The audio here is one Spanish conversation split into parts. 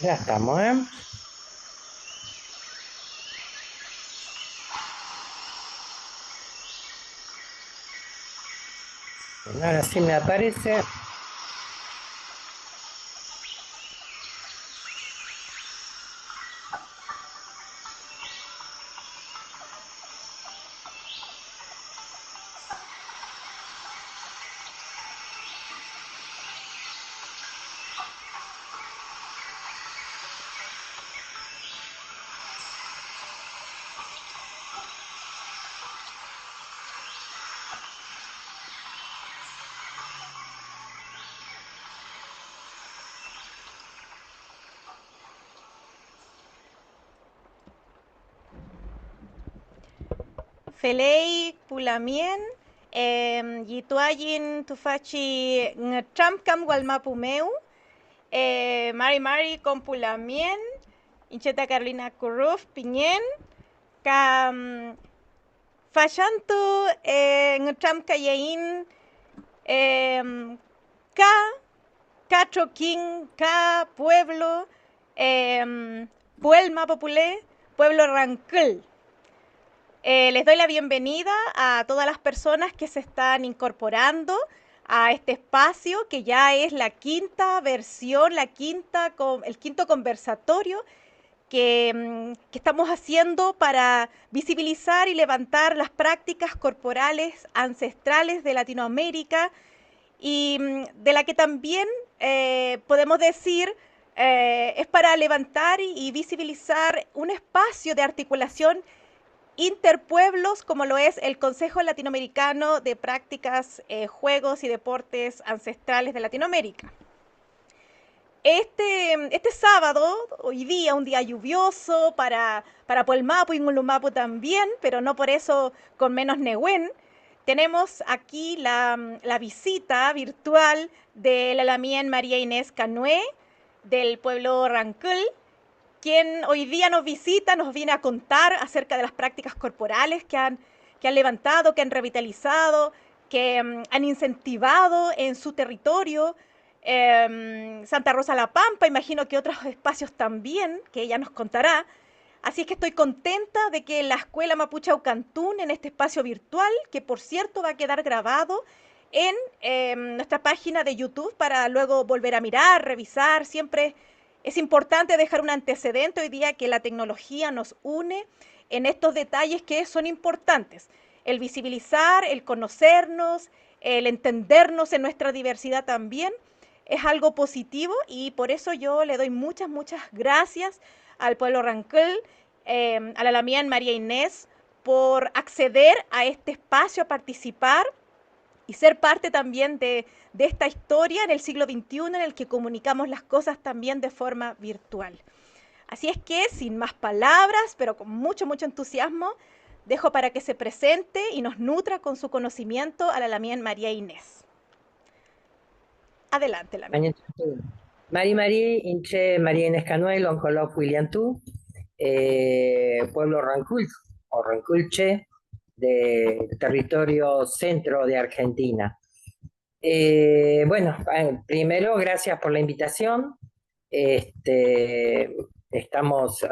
Ya estamos, ¿eh? Bueno, ahora sí me aparece. Felei pulamien, yituayin tufachi tramkam gualmapumeu, Mari Mari con pulamien, Incheta Carolina Curruf Piñen, Cam Fallanto Tram Cayein, Ca Cachoquín, Ca Pueblo, Puelma Populé, Pueblo Rancul. Les doy la bienvenida a todas las personas que se están incorporando a este espacio, que ya es la quinta versión, el quinto conversatorio que estamos haciendo para visibilizar y levantar las prácticas corporales ancestrales de Latinoamérica y de la que también podemos decir es para levantar y visibilizar un espacio de articulación interpueblos, como lo es el Consejo Latinoamericano de Prácticas, Juegos y Deportes Ancestrales de Latinoamérica. Este sábado, hoy día, un día lluvioso para Puelmapu y Ngulumapu también, pero no por eso con menos Nehuen, tenemos aquí la visita virtual de la Lamien María Inés Canué del pueblo Rancul, quien hoy día nos visita, nos viene a contar acerca de las prácticas corporales que han levantado, que han revitalizado, que han incentivado en su territorio. Santa Rosa La Pampa, imagino que otros espacios también, que ella nos contará. Así es que estoy contenta de que la Escuela Mapuche Aucantún, en este espacio virtual, que por cierto va a quedar grabado en nuestra página de YouTube para luego volver a mirar, revisar. Siempre es importante dejar un antecedente hoy día que la tecnología nos une en estos detalles que son importantes. El visibilizar, el conocernos, el entendernos en nuestra diversidad también es algo positivo y por eso yo le doy muchas, muchas gracias al pueblo Rancul, a la Lamián María Inés, por acceder a este espacio, a participar y ser parte también de esta historia en el siglo XXI en el que comunicamos las cosas también de forma virtual. Así es que, sin más palabras, pero con mucho, mucho entusiasmo, dejo para que se presente y nos nutra con su conocimiento a la Lamien María Inés. Adelante, Lamien. Mari Mari, Inche María Inés Canuel, Oncolop William Tu, pueblo Rancul o Ranculche, de territorio centro de Argentina. Bueno, primero, gracias por la invitación. Este, estamos,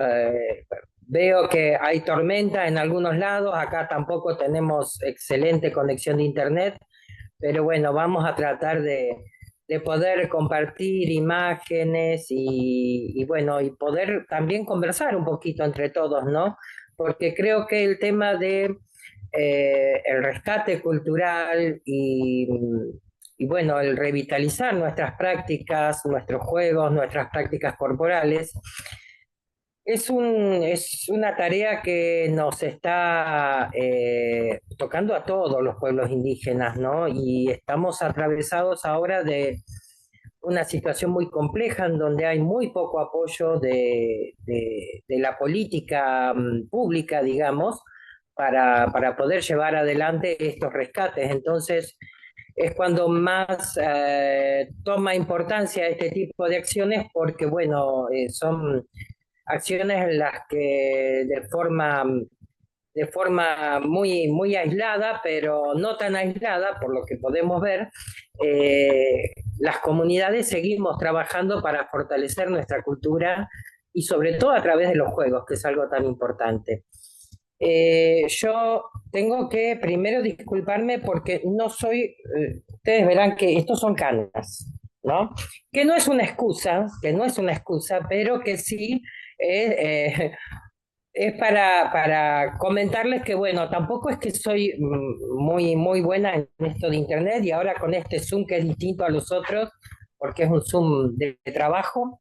veo que hay tormenta en algunos lados, acá tampoco tenemos excelente conexión de internet, pero bueno, vamos a tratar de poder compartir imágenes y bueno, y poder también conversar un poquito entre todos, ¿no? Porque creo que el tema de el rescate cultural y bueno, el revitalizar nuestras prácticas, nuestros juegos, nuestras prácticas corporales, es una tarea que nos está tocando a todos los pueblos indígenas, ¿no? Y estamos atravesados ahora de una situación muy compleja en donde hay muy poco apoyo de la política pública, digamos, para poder llevar adelante estos rescates. Entonces, es cuando más toma importancia este tipo de acciones porque, bueno, son acciones en las que de forma muy, muy aislada, pero no tan aislada, por lo que podemos ver, las comunidades seguimos trabajando para fortalecer nuestra cultura y sobre todo a través de los juegos, que es algo tan importante. Yo tengo que primero disculparme porque no soy, ustedes verán que estos son canas, ¿no? Que no es una excusa, que no es una excusa, pero que sí es para comentarles que, bueno, tampoco es que soy muy buena en esto de Internet y ahora con este Zoom que es distinto a los otros, porque es un Zoom de trabajo,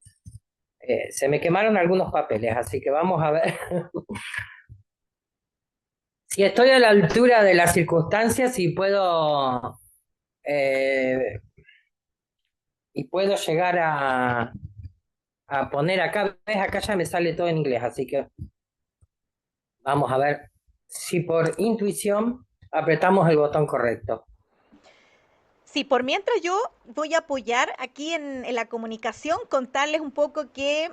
se me quemaron algunos papeles, así que vamos a ver si estoy a la altura de las circunstancias eh, y puedo llegar a poner acá, ves, acá ya me sale todo en inglés, así que vamos a ver si por intuición apretamos el botón correcto. Sí, por mientras yo voy a apoyar aquí en la comunicación, contarles un poco que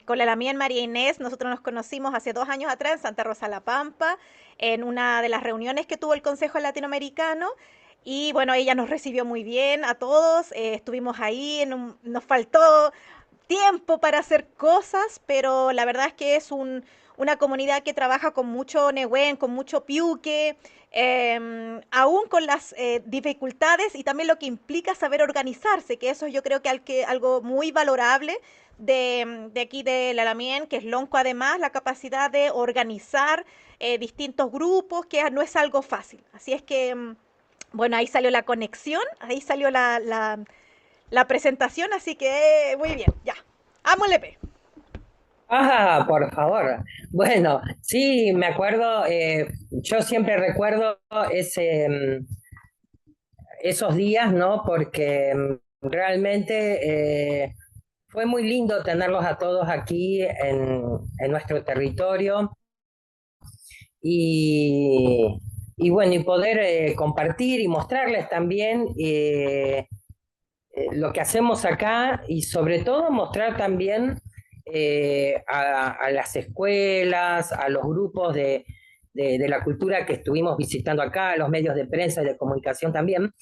con la Lamien María Inés nosotros nos conocimos hace 2 años atrás en Santa Rosa La Pampa, en una de las reuniones que tuvo el Consejo Latinoamericano. Y bueno, ella nos recibió muy bien a todos, estuvimos ahí, nos faltó tiempo para hacer cosas, pero la verdad es que es una comunidad que trabaja con mucho Nehuen, con mucho piuque, aún con las dificultades y también lo que implica saber organizarse, que eso yo creo que algo muy valorable de aquí de la Lamien, que es Lonco además, la capacidad de organizar distintos grupos, que no es algo fácil. Así es que, bueno, ahí salió la conexión, ahí salió la presentación, así que muy bien, ya. Ámosle pe. Ah, por favor. Bueno, sí, me acuerdo, yo siempre recuerdo esos días, ¿no? Porque realmente fue muy lindo tenerlos a todos aquí en nuestro territorio y, y bueno, y poder compartir y mostrarles también lo que hacemos acá y sobre todo mostrar también a las escuelas, a los grupos de la cultura que estuvimos visitando acá, a los medios de prensa y de comunicación también,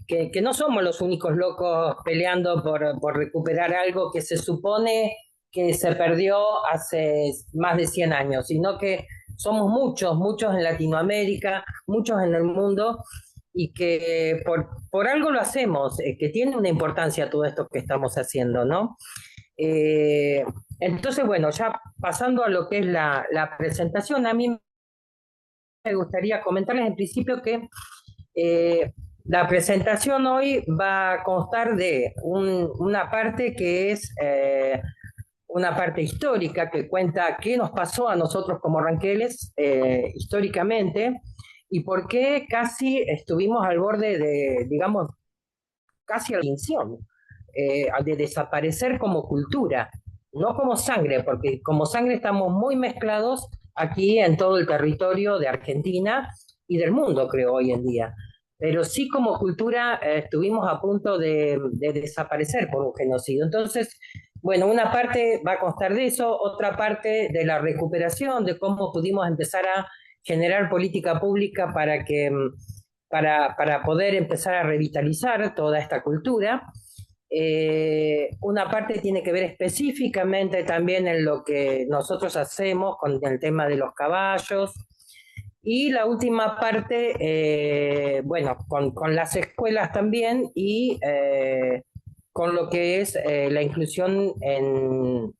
que no somos los únicos locos peleando por recuperar algo que se supone que se perdió hace más de 100 años, sino que somos muchos en Latinoamérica, muchos en el mundo, y que por algo lo hacemos, que tiene una importancia todo esto que estamos haciendo, ¿no? Eh, entonces, bueno, ya pasando a lo que es la presentación, a mí me gustaría comentarles en principio que la presentación hoy va a constar de una parte que es una parte histórica que cuenta qué nos pasó a nosotros como ranqueles históricamente y por qué casi estuvimos al borde de, digamos, casi a la extinción, de desaparecer como cultura, no como sangre, porque como sangre estamos muy mezclados aquí en todo el territorio de Argentina y del mundo, creo, hoy en día. Pero sí como cultura estuvimos a punto de desaparecer por un genocidio. Entonces, bueno, una parte va a constar de eso, otra parte de la recuperación, de cómo pudimos empezar a generar política pública para poder empezar a revitalizar toda esta cultura. Una parte tiene que ver específicamente también en lo que nosotros hacemos con el tema de los caballos. Y la última parte, bueno, con las escuelas también y con lo que es la inclusión en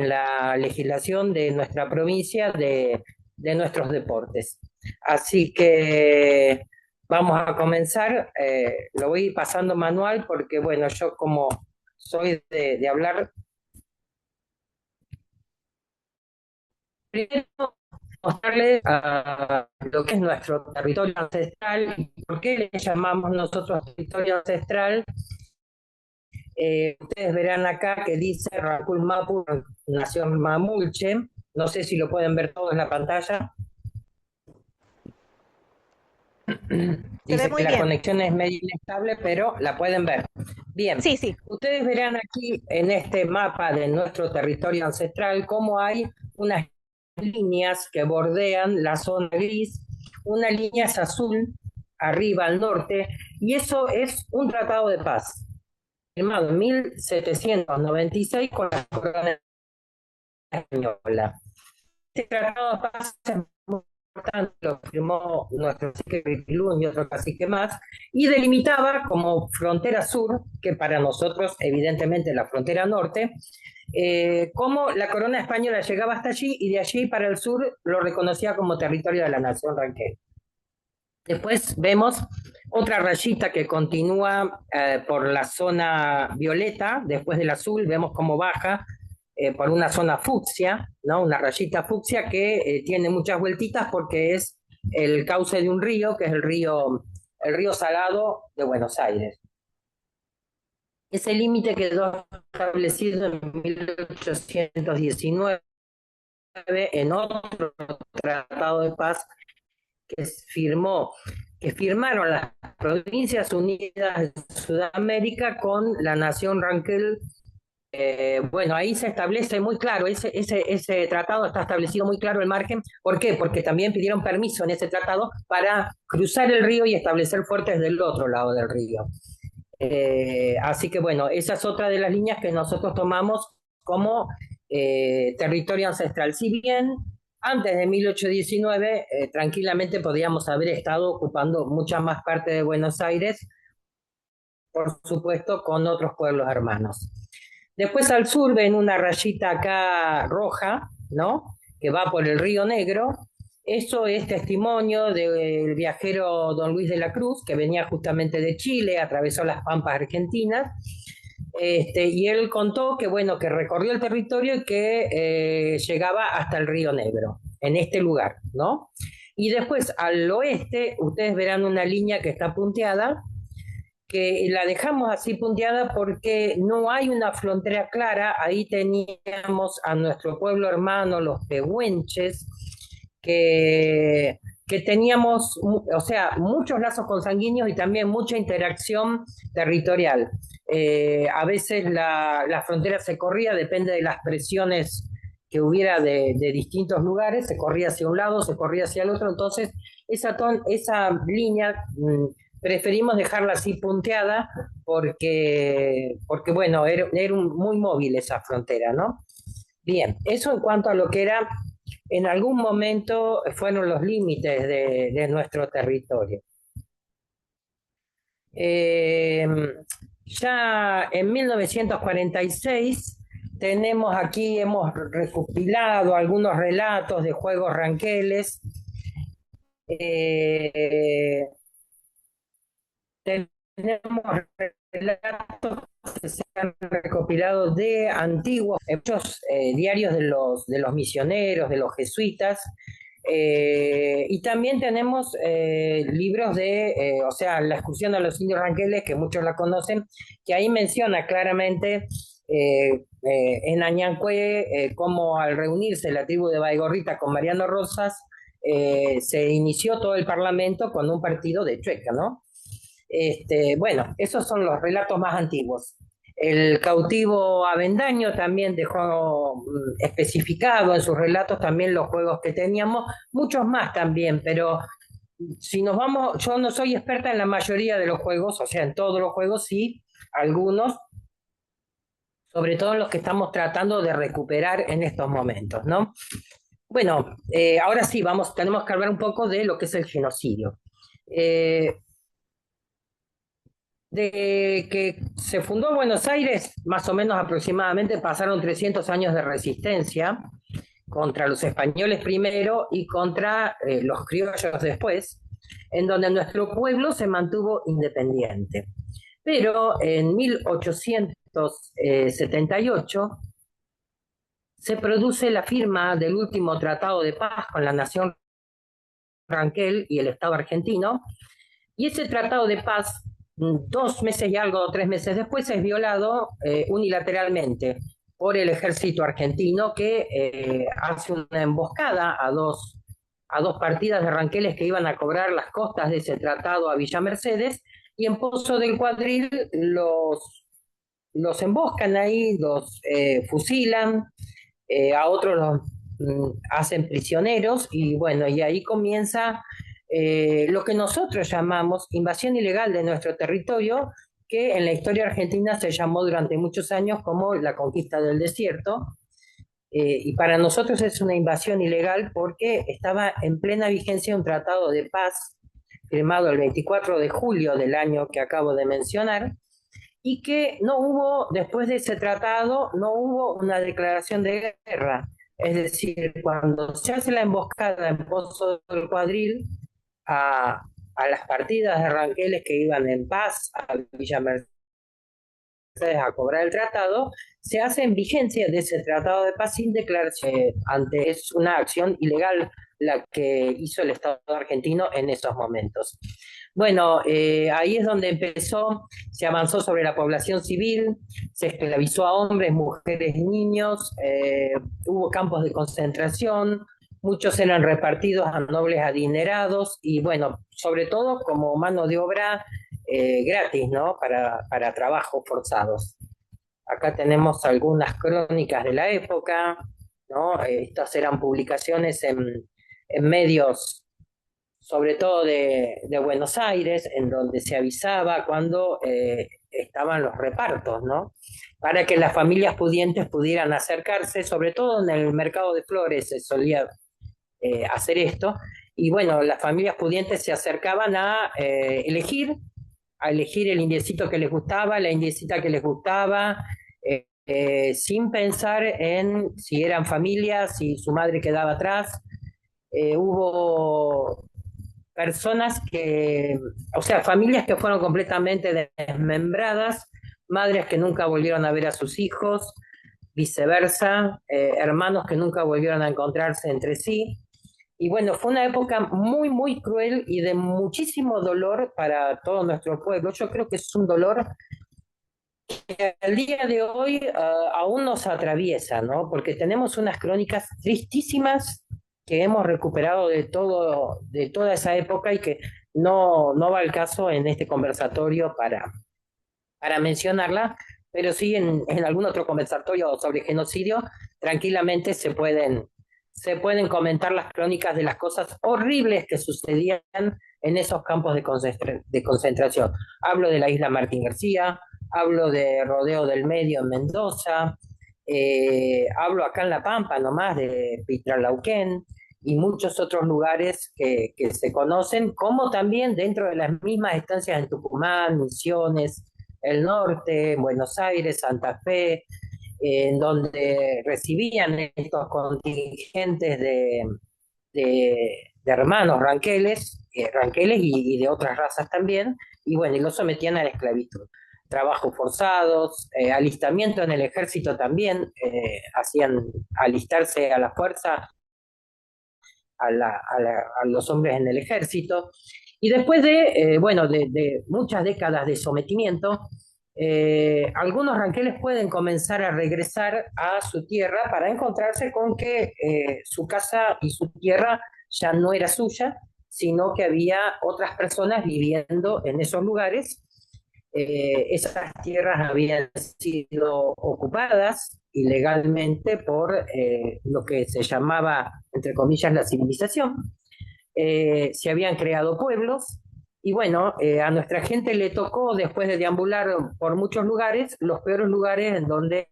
la legislación de nuestra provincia de nuestros deportes. Así que vamos a comenzar, lo voy pasando manual porque, bueno, yo como soy de hablar, primero mostrarles a lo que es nuestro territorio ancestral y por qué le llamamos nosotros territorio ancestral. Ustedes verán acá que dice Rancul Mapu, Nación Mamulche. No sé si lo pueden ver todos en la pantalla. Se ve Dice que muy la bien. conexión es medio inestable, pero la pueden ver. Bien, Sí, sí. ustedes verán aquí en este mapa de nuestro territorio ancestral cómo hay unas líneas que bordean la zona gris. Una línea es azul, arriba al norte, y eso es un tratado de paz. firmado en 1796 con la corona española. Este tratado de paz es muy importante, lo firmó nuestro cacique Vigilún y otro cacique más, y delimitaba como frontera sur, que para nosotros evidentemente la frontera norte, cómo la corona española llegaba hasta allí y de allí para el sur lo reconocía como territorio de la nación Ranquel. Después vemos otra rayita que continúa por la zona violeta, después del azul vemos cómo baja por una zona fucsia, ¿no? Una rayita fucsia que tiene muchas vueltitas porque es el cauce de un río, que es el río Salado de Buenos Aires. Ese límite quedó establecido en 1819 en otro tratado de paz que firmó, que firmaron las Provincias Unidas de Sudamérica con la nación Ranquel. Bueno, ahí se establece muy claro, ese tratado está establecido muy claro el margen. ¿Por qué? Porque también pidieron permiso en ese tratado para cruzar el río y establecer fuertes del otro lado del río. Así que bueno, esa es otra de las líneas que nosotros tomamos como territorio ancestral. Si bien antes de 1819 tranquilamente podíamos haber estado ocupando mucha más parte de Buenos Aires, por supuesto, con otros pueblos hermanos. Después al sur ven una rayita acá roja, ¿no? Que va por el Río Negro. Eso es testimonio del viajero don Luis de la Cruz, que venía justamente de Chile, atravesó las pampas argentinas, y él contó que, bueno, que recorrió el territorio y que llegaba hasta el Río Negro, en este lugar, ¿no? Y después al oeste, ustedes verán una línea que está punteada, que la dejamos así punteada porque no hay una frontera clara. Ahí teníamos a nuestro pueblo hermano, los pehuenches, que teníamos, o sea, muchos lazos consanguíneos y también mucha interacción territorial. A veces la frontera se corría, depende de las presiones que hubiera de distintos lugares, se corría hacia un lado, se corría hacia el otro, entonces esa línea preferimos dejarla así punteada porque bueno, era muy móvil esa frontera, ¿no? Bien, eso en cuanto a lo que era, en algún momento fueron los límites de nuestro territorio. Eh, ya en 1946 tenemos aquí, hemos recopilado algunos relatos de juegos ranqueles. Tenemos relatos que se han recopilado de antiguos, muchos diarios de los misioneros, de los jesuitas, y también tenemos libros o sea, la excursión a los indios ranqueles, que muchos la conocen, que ahí menciona claramente en Añancue cómo al reunirse la tribu de Baigorrita con Mariano Rosas, se inició todo el parlamento con un partido de Chueca, ¿no? Bueno, esos son los relatos más antiguos. El cautivo Avendaño también dejó especificado en sus relatos también los juegos que teníamos, muchos más también, pero si nos vamos, yo no soy experta en la mayoría de los juegos, o sea, en todos los juegos sí, algunos, sobre todo en los que estamos tratando de recuperar en estos momentos, ¿no? Bueno, ahora sí, tenemos que hablar un poco de lo que es el genocidio. De que se fundó Buenos Aires, más o menos aproximadamente pasaron 300 años de resistencia contra los españoles primero y contra los criollos después, en donde nuestro pueblo se mantuvo independiente. Pero en 1878 se produce la firma del último tratado de paz con la nación Ranquel y el Estado argentino, y ese tratado de paz 2 meses y algo, 3 meses después, es violado unilateralmente por el ejército argentino, que hace una emboscada a dos partidas de ranqueles que iban a cobrar las costas de ese tratado a Villa Mercedes, y en Pozo del Cuadril los emboscan ahí, los fusilan, a otros los hacen prisioneros, y bueno, y ahí comienza lo que nosotros llamamos invasión ilegal de nuestro territorio, que en la historia argentina se llamó durante muchos años como la conquista del desierto, y para nosotros es una invasión ilegal porque estaba en plena vigencia un tratado de paz firmado el 24 de julio del año que acabo de mencionar, y que no hubo, después de ese tratado, no hubo una declaración de guerra. Es decir, cuando se hace la emboscada en Pozo del Cuadril a, a las partidas de ranqueles que iban en paz a Villa Mercedes a cobrar el tratado, se hace en vigencia de ese tratado de paz sin declararse ante es una acción ilegal la que hizo el Estado argentino en esos momentos. Bueno, ahí es donde empezó, se avanzó sobre la población civil, se esclavizó a hombres, mujeres y niños, hubo campos de concentración, muchos eran repartidos a nobles adinerados y bueno, sobre todo como mano de obra gratis, ¿no? Para trabajos forzados. Acá tenemos algunas crónicas de la época, ¿no? Estas eran publicaciones en medios, sobre todo de Buenos Aires, en donde se avisaba cuando estaban los repartos, ¿no? Para que las familias pudientes pudieran acercarse, sobre todo en el mercado de flores se solía hacer esto, y bueno, las familias pudientes se acercaban a elegir el indiecito que les gustaba, la indiecita que les gustaba, sin pensar en si eran familias, si su madre quedaba atrás. Hubo personas que, o sea, familias que fueron completamente desmembradas, madres que nunca volvieron a ver a sus hijos, viceversa, hermanos que nunca volvieron a encontrarse entre sí. Y bueno, fue una época muy, muy cruel y de muchísimo dolor para todo nuestro pueblo. Yo creo que es un dolor que al día de hoy aún nos atraviesa, ¿no? Porque tenemos unas crónicas tristísimas que hemos recuperado de toda esa época y que no va al caso en este conversatorio para mencionarla, pero sí en algún otro conversatorio sobre genocidio, tranquilamente se pueden comentar las crónicas de las cosas horribles que sucedían en esos campos de concentración. Hablo de la isla Martín García, hablo de Rodeo del Medio en Mendoza, hablo acá en La Pampa nomás de Pitralauquén y muchos otros lugares que se conocen, como también dentro de las mismas estancias en Tucumán, Misiones, el norte, Buenos Aires, Santa Fe, en donde recibían estos contingentes de hermanos ranqueles y de otras razas también, y bueno, y los sometían a la esclavitud. Trabajos forzados, alistamiento en el ejército también, hacían alistarse a la fuerza a los hombres en el ejército. Y después bueno, de muchas décadas de sometimiento, algunos ranqueles pueden comenzar a regresar a su tierra para encontrarse con que su casa y su tierra ya no era suya, sino que había otras personas viviendo en esos lugares. Esas tierras habían sido ocupadas ilegalmente por lo que se llamaba, entre comillas, la civilización. Se habían creado pueblos y bueno, a nuestra gente le tocó, después de deambular por muchos lugares, los peores lugares en donde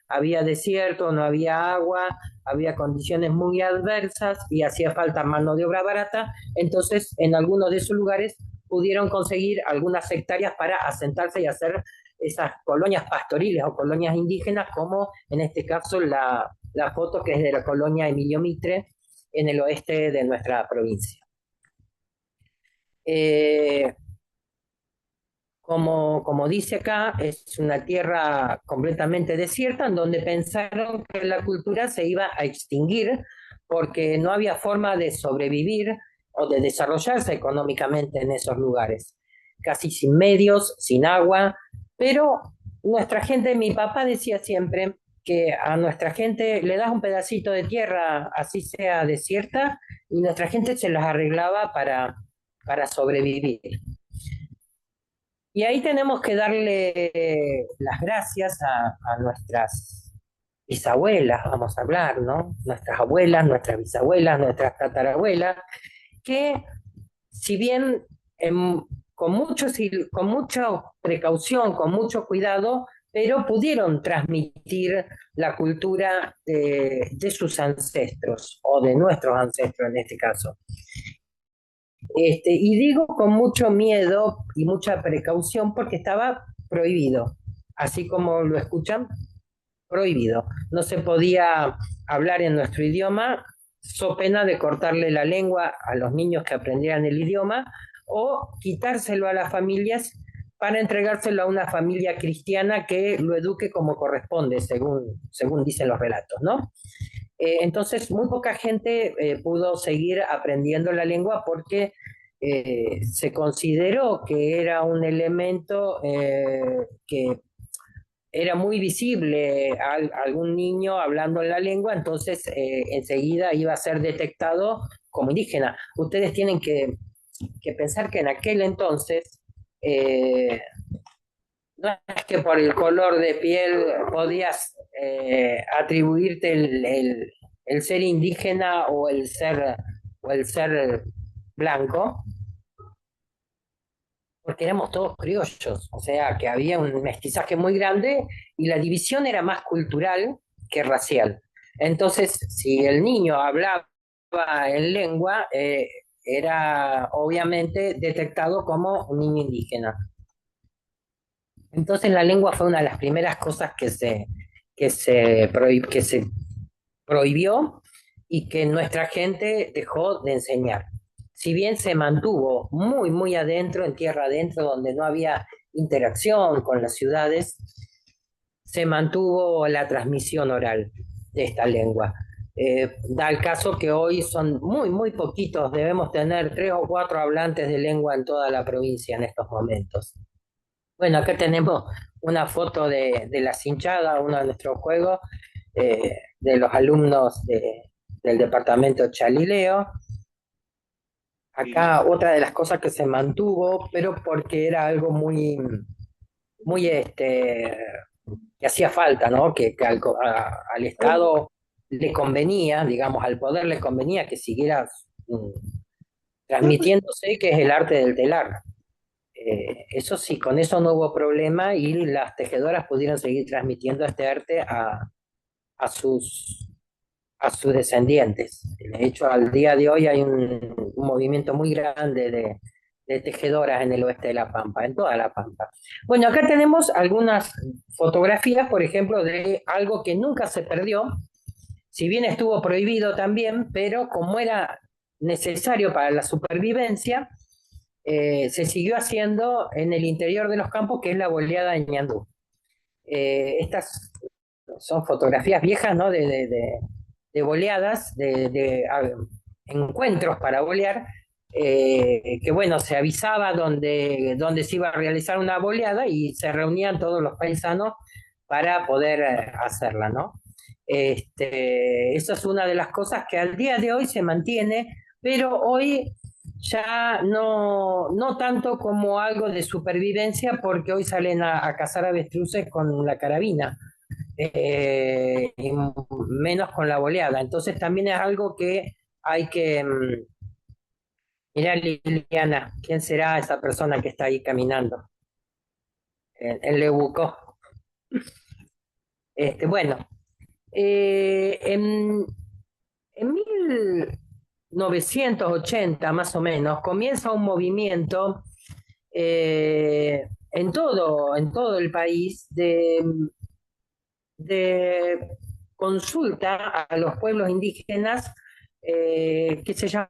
había desierto, no había agua, había condiciones muy adversas y hacía falta mano de obra barata. Entonces, en algunos de esos lugares pudieron conseguir algunas hectáreas para asentarse y hacer esas colonias pastoriles o colonias indígenas, como en este caso la foto que es de la colonia Emilio Mitre, en el oeste de nuestra provincia. Eh, como dice acá, es una tierra completamente desierta en donde pensaron que la cultura se iba a extinguir porque no había forma de sobrevivir o de desarrollarse económicamente en esos lugares, casi sin medios, sin agua, pero nuestra gente, mi papá decía siempre que a nuestra gente le das un pedacito de tierra, así sea desierta, y nuestra gente se las arreglaba para sobrevivir. Y ahí tenemos que darle las gracias a nuestras bisabuelas, vamos a hablar, ¿no? Nuestras abuelas, nuestras bisabuelas, nuestras tatarabuelas, que si bien con mucha precaución, con mucho cuidado, pero pudieron transmitir la cultura de sus ancestros, o de nuestros ancestros en este caso. Y digo con mucho miedo y mucha precaución porque estaba prohibido, así como lo escuchan, prohibido. No se podía hablar en nuestro idioma, so pena de cortarle la lengua a los niños que aprendieran el idioma o quitárselo a las familias para entregárselo a una familia cristiana que lo eduque como corresponde, según dicen los relatos, ¿no? Entonces, muy poca gente pudo seguir aprendiendo la lengua porque se consideró que era un elemento que era muy visible a algún niño hablando en la lengua, entonces enseguida iba a ser detectado como indígena. Ustedes tienen que pensar que en aquel entonces eh, no es que por el color de piel podías atribuirte el ser indígena o el ser blanco, porque éramos todos criollos, o sea que había un mestizaje muy grande y la división era más cultural que racial. Entonces, si el niño hablaba en lengua, era obviamente detectado como un niño indígena. Entonces la lengua fue una de las primeras cosas que se prohibió y que nuestra gente dejó de enseñar. Si bien se mantuvo muy, muy adentro, en tierra adentro, donde no había interacción con las ciudades, se mantuvo la transmisión oral de esta lengua. Da el caso que hoy son muy, muy poquitos, debemos tener 3 o 4 hablantes de lengua en toda la provincia en estos momentos. Bueno, acá tenemos una foto de la cinchada, uno de nuestros juegos, de los alumnos del departamento Chalileo. Acá otra de las cosas que se mantuvo, pero porque era algo muy, muy que hacía falta, ¿no? Que al Estado le convenía, digamos, al poder le convenía que siguiera transmitiéndose, que es el arte del telar. Eso sí, con eso no hubo problema y las tejedoras pudieron seguir transmitiendo este arte a sus, a sus descendientes. De hecho, al día de hoy hay un movimiento muy grande de tejedoras en el oeste de La Pampa, en toda La Pampa. Bueno, acá tenemos algunas fotografías, por ejemplo, de algo que nunca se perdió, si bien estuvo prohibido también, pero como era necesario para la supervivencia, se siguió haciendo en el interior de los campos, que es la boleada de Ñandú. Estas son fotografías viejas, ¿no? De boleadas, encuentros para bolear, que bueno, se avisaba donde se iba a realizar una boleada y se reunían todos los paisanos para poder hacerla, ¿no? Esa es una de las cosas que al día de hoy se mantiene, pero hoy ya no tanto como algo de supervivencia, porque hoy salen a cazar avestruces con la carabina, y menos con la boleada. Entonces también es algo que hay que... Mira, Liliana, ¿quién será esa persona que está ahí caminando? En Lebuco. Bueno, eh, en, en 1980 más o menos comienza un movimiento en todo el país de consulta a los pueblos indígenas, que se llamó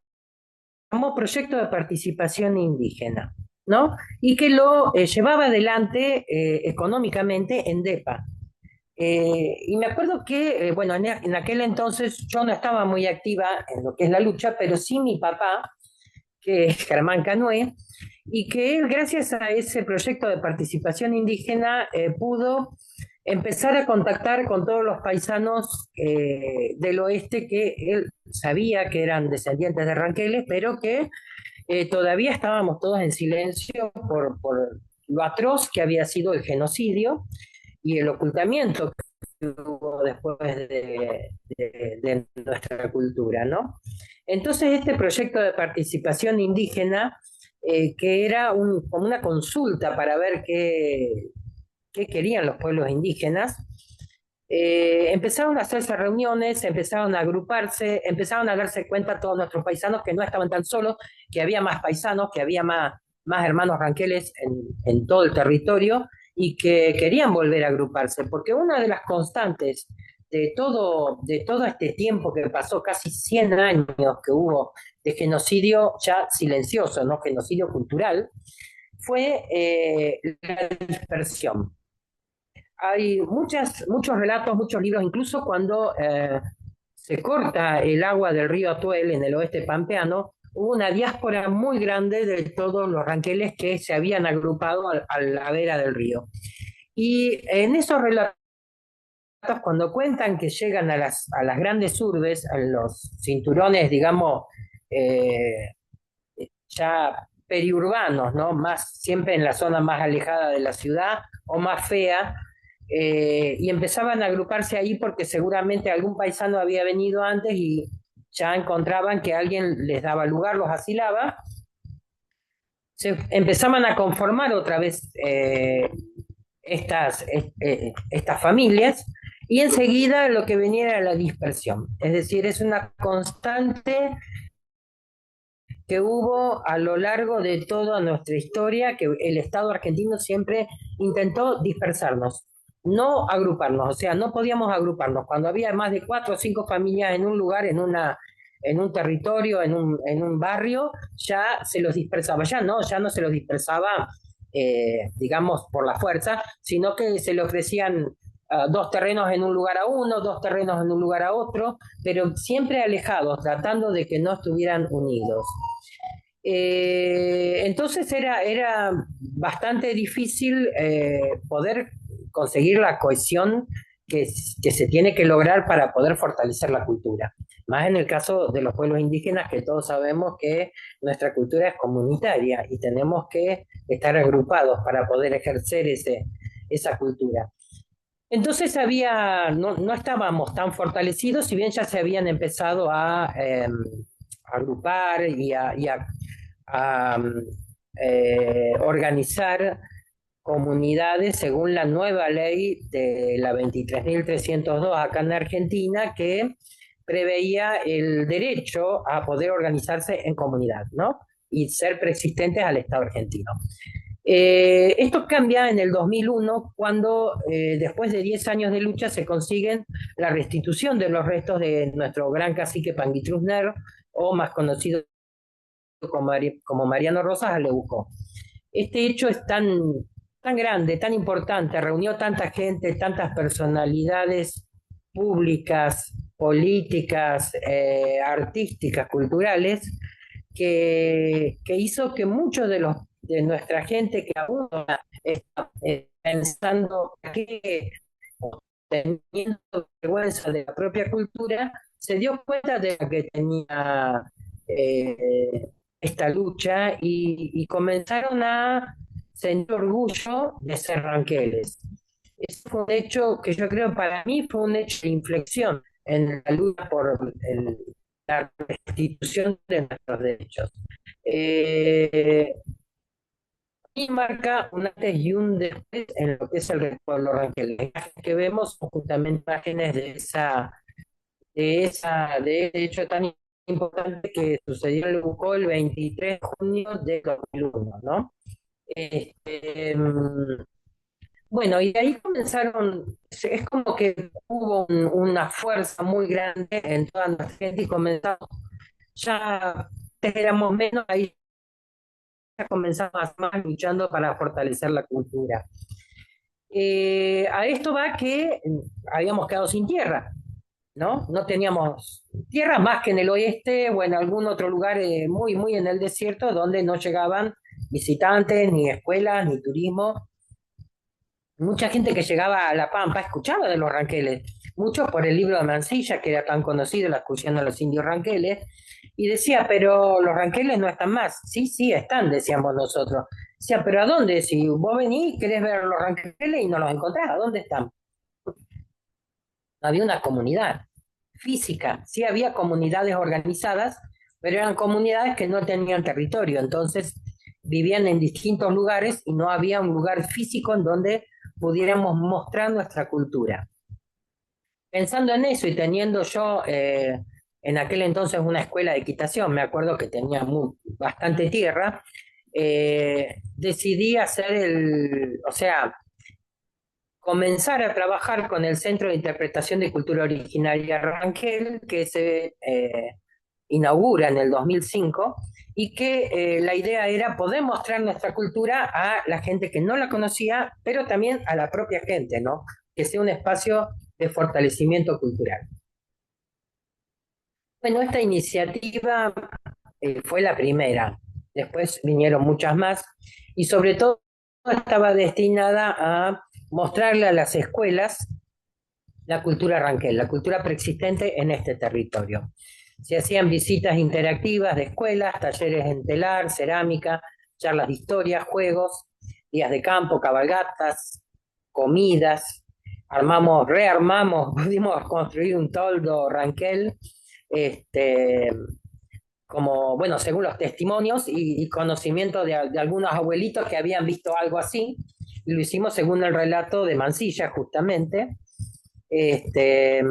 Proyecto de Participación Indígena, ¿no? Y que lo llevaba adelante económicamente en DEPA. Y me acuerdo que, bueno, en aquel entonces yo no estaba muy activa en lo que es la lucha, pero sí mi papá, que es Germán Canué, y que él, gracias a ese proyecto de participación indígena, pudo empezar a contactar con todos los paisanos del oeste que él sabía que eran descendientes de ranqueles, pero que todavía estábamos todos en silencio por lo atroz que había sido el genocidio y el ocultamiento que hubo después de nuestra cultura, ¿no? Entonces, este proyecto de participación indígena que era como una consulta para ver qué querían los pueblos indígenas. Empezaron a hacerse reuniones, empezaron a agruparse, empezaron a darse cuenta todos nuestros paisanos que no estaban tan solos, que había más paisanos, que había más hermanos ranqueles en todo el territorio y que querían volver a agruparse, porque una de las constantes de todo este tiempo que pasó, casi 100 años que hubo de genocidio ya silencioso, no genocidio cultural, fue la dispersión. Hay muchos relatos, muchos libros, incluso cuando se corta el agua del río Atuel en el oeste pampeano, hubo una diáspora muy grande de todos los ranqueles que se habían agrupado a la vera del río. Y en esos relatos, cuando cuentan que llegan a las grandes urbes, a los cinturones, digamos, eh, ya periurbanos, ¿no? Más, siempre en la zona más alejada de la ciudad o más fea, y empezaban a agruparse ahí porque seguramente algún paisano había venido antes y ya encontraban que alguien les daba lugar, los asilaba, se empezaban a conformar otra vez estas familias y enseguida lo que venía era la dispersión. Es decir, es una constante que hubo a lo largo de toda nuestra historia, que el Estado argentino siempre intentó dispersarnos, no agruparnos, o sea, no podíamos agruparnos. Cuando había más de 4 o 5 familias en un lugar, en un territorio, en un barrio, ya se los dispersaba, ya no se los dispersaba, digamos, por la fuerza, sino que se le ofrecían 2 terrenos en un lugar a uno, 2 terrenos en un lugar a otro, pero siempre alejados, tratando de que no estuvieran unidos. Entonces era bastante difícil poder conseguir la cohesión que se tiene que lograr para poder fortalecer la cultura. Más en el caso de los pueblos indígenas, que todos sabemos que nuestra cultura es comunitaria y tenemos que estar agrupados para poder ejercer esa cultura. Entonces no estábamos tan fortalecidos, si bien ya se habían empezado a agrupar y a organizar comunidades según la nueva ley de la 23.302 acá en Argentina, que preveía el derecho a poder organizarse en comunidad, ¿no? Y ser preexistentes al Estado argentino. Esto cambia en el 2001 cuando, después de 10 años de lucha, se consiguen la restitución de los restos de nuestro gran cacique Panguitrusner, o más conocido como Mariano Rosas Aleuco. Este hecho es tan grande, tan importante, reunió tanta gente, tantas personalidades públicas, políticas, artísticas, culturales, que hizo que muchos de nuestra gente que aún está pensando que, teniendo vergüenza de la propia cultura, se dio cuenta de que tenía esta lucha y comenzaron a sentir orgullo de ser ranqueles. Eso fue un hecho que yo creo para mí fue un hecho de inflexión en la lucha por la restitución de nuestros derechos. Eh, y marca un antes y un después en lo que es el pueblo ranquel. Las imágenes que vemos son justamente imágenes de ese hecho tan importante que sucedió en Luco el 23 de junio de 2001, ¿no? Este, bueno, y de ahí comenzaron, es como que hubo una fuerza muy grande en toda nuestra gente y comenzamos, ya éramos menos, ahí ya comenzamos más luchando para fortalecer la cultura. A esto va que habíamos quedado sin tierra, ¿no? No teníamos tierra más que en el oeste o en algún otro lugar muy, muy en el desierto donde no llegaban visitantes, ni escuelas, ni turismo. Mucha gente que llegaba a La Pampa escuchaba de los ranqueles, muchos por el libro de Mansilla, que era tan conocido, La excursión a los indios ranqueles, y decía, pero los ranqueles no están más. Sí, sí, están, decíamos nosotros. Decía, pero ¿a dónde? Si vos venís, querés ver los ranqueles y no los encontrás, ¿a dónde están? No había una comunidad física, sí había comunidades organizadas, pero eran comunidades que no tenían territorio. Entonces, vivían en distintos lugares y no había un lugar físico en donde pudiéramos mostrar nuestra cultura. Pensando en eso y teniendo yo en aquel entonces una escuela de equitación, me acuerdo que tenía bastante tierra, decidí hacer o sea, comenzar a trabajar con el Centro de Interpretación de Cultura Originaria Rangel, que se inaugura en el 2005, y que la idea era poder mostrar nuestra cultura a la gente que no la conocía, pero también a la propia gente, ¿no? Que sea un espacio de fortalecimiento cultural. Bueno, esta iniciativa fue la primera, después vinieron muchas más y sobre todo estaba destinada a mostrarle a las escuelas la cultura ranquel, la cultura preexistente en este territorio. Se hacían visitas interactivas de escuelas, talleres en telar, cerámica, charlas de historia, juegos, días de campo, cabalgatas, comidas. Rearmamos, pudimos construir un toldo ranquel, este, como, bueno, según los testimonios y conocimiento de algunos abuelitos que habían visto algo así, y lo hicimos según el relato de Mansilla, justamente. Este,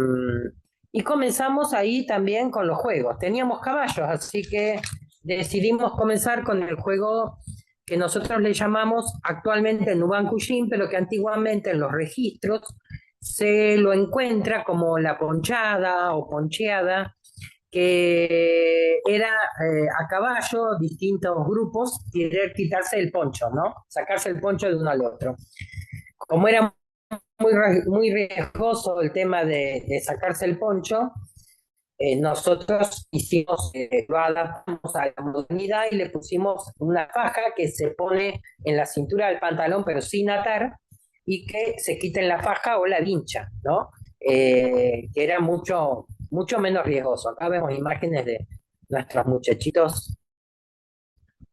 y comenzamos ahí también con los juegos. Teníamos caballos, así que decidimos comenzar con el juego que nosotros le llamamos actualmente Nuban Cuyín, pero que antiguamente en los registros se lo encuentra como la ponchada o poncheada, que era a caballo, distintos grupos, querer quitarse el poncho, ¿no? Sacarse el poncho de uno al otro. Como era muy riesgoso el tema de sacarse el poncho, nosotros lo adaptamos a la modernidad y le pusimos una faja que se pone en la cintura del pantalón, pero sin atar, y que se quiten la faja o la vincha, ¿no? Que era mucho menos riesgoso. Acá vemos imágenes de nuestros muchachitos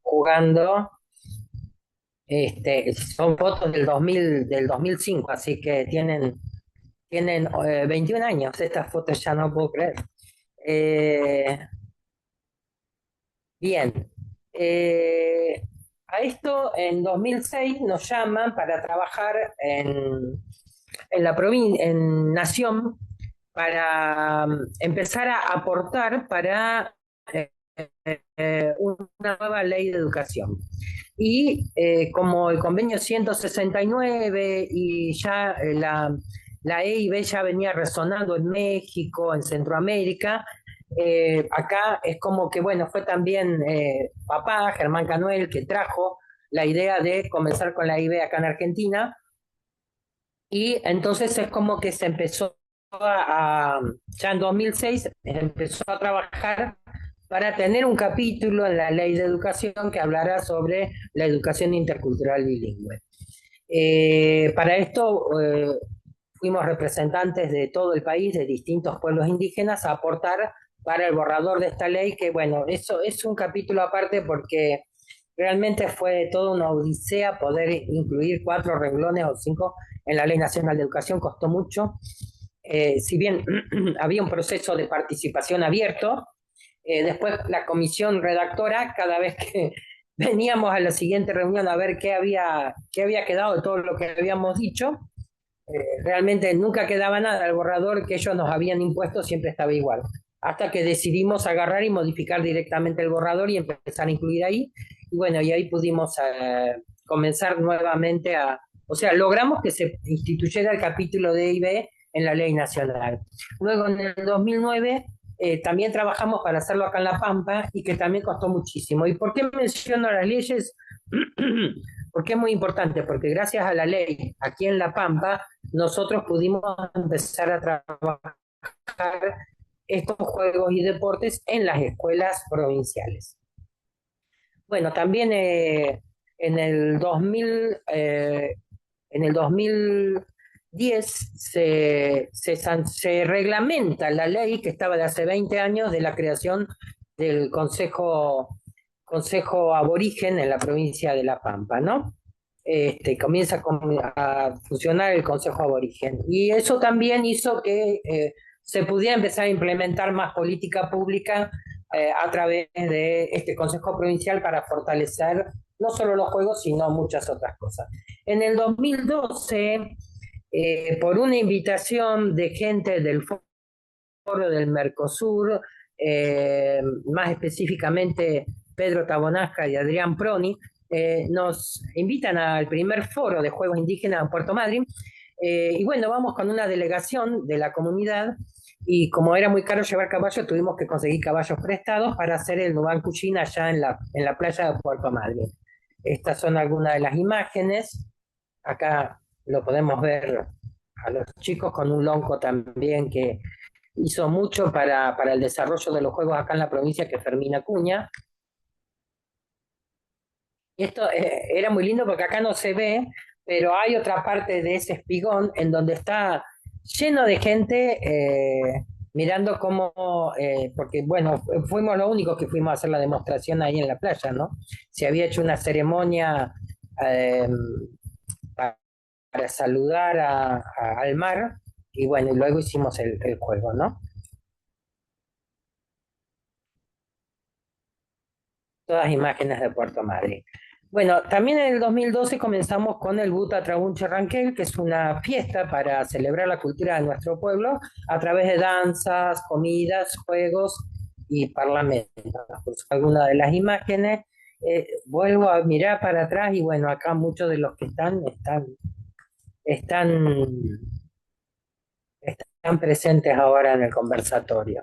jugando. Son fotos del 2005, así que tienen 21 años. Estas fotos ya no puedo creer. Eh, Bien. A esto en 2006 nos llaman para trabajar en la provincia, en Nación, para empezar a aportar para eh, una nueva ley de educación. Y como el convenio 169 y ya la EIB ya venía resonando en México, en Centroamérica, acá es como que, bueno, fue también papá, Germán Canuel, que trajo la idea de comenzar con la IB acá en Argentina, y entonces es como que se empezó ya en 2006, empezó a trabajar para tener un capítulo en la ley de educación que hablara sobre la educación intercultural bilingüe. Para esto fuimos representantes de todo el país, de distintos pueblos indígenas, a aportar para el borrador de esta ley, que bueno, eso es un capítulo aparte porque realmente fue toda una odisea poder incluir 4 renglones o 5 en la Ley Nacional de Educación, costó mucho. Si bien había un proceso de participación abierto, después la comisión redactora, cada vez que veníamos a la siguiente reunión a ver qué había quedado de todo lo que habíamos dicho, realmente nunca quedaba nada, el borrador que ellos nos habían impuesto siempre estaba igual, hasta que decidimos agarrar y modificar directamente el borrador y empezar a incluir ahí, y bueno, y ahí pudimos comenzar nuevamente o sea, logramos que se instituyera el capítulo de IB en la ley nacional. Luego en el 2009 también trabajamos para hacerlo acá en La Pampa y que también costó muchísimo. ¿Y por qué menciono las leyes? Porque es muy importante, porque gracias a la ley aquí en La Pampa nosotros pudimos empezar a trabajar estos juegos y deportes en las escuelas provinciales. Bueno, también en el 2000, en el 2010 se reglamenta la ley que estaba de hace 20 años de la creación del Consejo Aborigen en la provincia de La Pampa, ¿no? Comienza a funcionar el Consejo Aborigen. Y eso también hizo que se pudiera empezar a implementar más política pública a través de este Consejo Provincial para fortalecer no solo los juegos, sino muchas otras cosas. En el 2012, por una invitación de gente del Foro del Mercosur, más específicamente Pedro Tabonasca y Adrián Proni, nos invitan al primer foro de juegos indígenas en Puerto Madryn. Y bueno, vamos con una delegación de la comunidad y como era muy caro llevar caballos, tuvimos que conseguir caballos prestados para hacer el Nuban Cuchín allá en la playa de Puerto Madryn. Estas son algunas de las imágenes. Acá lo podemos ver a los chicos con un lonco también que hizo mucho para el desarrollo de los juegos acá en la provincia, que es Fermín Acuña. Y esto era muy lindo porque acá no se ve, pero hay otra parte de ese espigón en donde está lleno de gente mirando cómo, porque bueno, fuimos los únicos que fuimos a hacer la demostración ahí en la playa, ¿no? Se había hecho una ceremonia eh, para saludar al mar y bueno, y luego hicimos el juego, ¿no? Todas imágenes de Puerto Madryn. Bueno, también en el 2012 comenzamos con el Buta Traunche Ranquel, que es una fiesta para celebrar la cultura de nuestro pueblo a través de danzas, comidas, juegos y parlamentos. Pues, algunas de las imágenes, vuelvo a mirar para atrás y bueno, acá muchos de los que están, están presentes ahora en el conversatorio.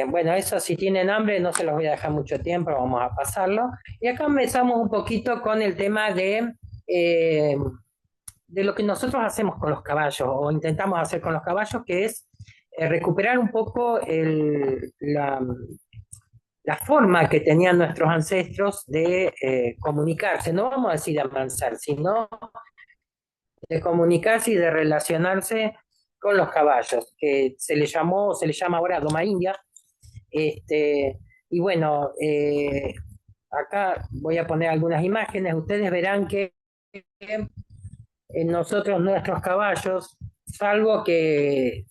Bueno, eso si tienen hambre no se los voy a dejar mucho tiempo, vamos a pasarlo. Y acá empezamos un poquito con el tema eh, de lo que nosotros hacemos con los caballos o intentamos hacer con los caballos, que es recuperar un poco la forma que tenían nuestros ancestros de comunicarse, no vamos a decir amansar, sino de comunicarse y de relacionarse con los caballos, que se le llama ahora Doma India. Y bueno, acá voy a poner algunas imágenes, ustedes verán que nosotros, nuestros caballos, salvo que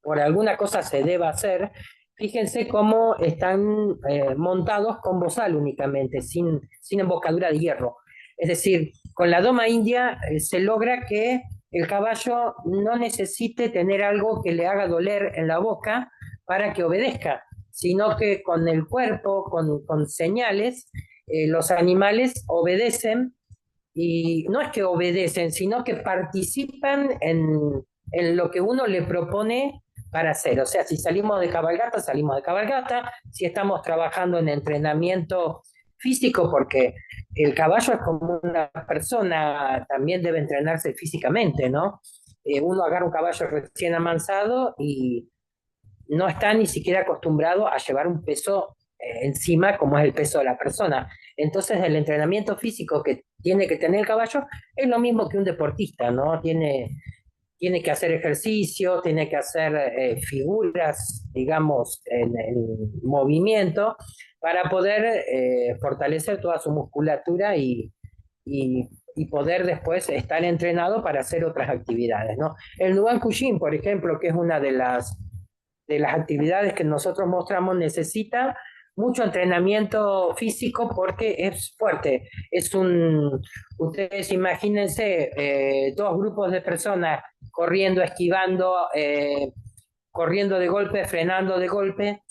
por alguna cosa se deba hacer, fíjense cómo están montados con bozal únicamente, sin embocadura de hierro. Es decir, con la doma india se logra que el caballo no necesite tener algo que le haga doler en la boca para que obedezca, sino que con el cuerpo, con señales, los animales obedecen y no es que obedecen, sino que participan en lo que uno le propone para hacer. O sea, si salimos de cabalgata, salimos de cabalgata, si estamos trabajando en entrenamiento físico, porque el caballo es como una persona, también debe entrenarse físicamente, ¿no? Uno agarra un caballo recién amansado y no está ni siquiera acostumbrado a llevar un peso encima como es el peso de la persona. Entonces el entrenamiento físico que tiene que tener el caballo es lo mismo que un deportista, ¿no? Tiene que hacer ejercicio, tiene que hacer figuras, digamos, en movimiento para poder fortalecer toda su musculatura y poder después estar entrenado para hacer otras actividades, ¿no? El Nuban Kushin, por ejemplo, que es una de las actividades que nosotros mostramos, necesita mucho entrenamiento físico porque es fuerte. Ustedes imagínense dos grupos de personas corriendo, esquivando, corriendo de golpe, frenando de golpe.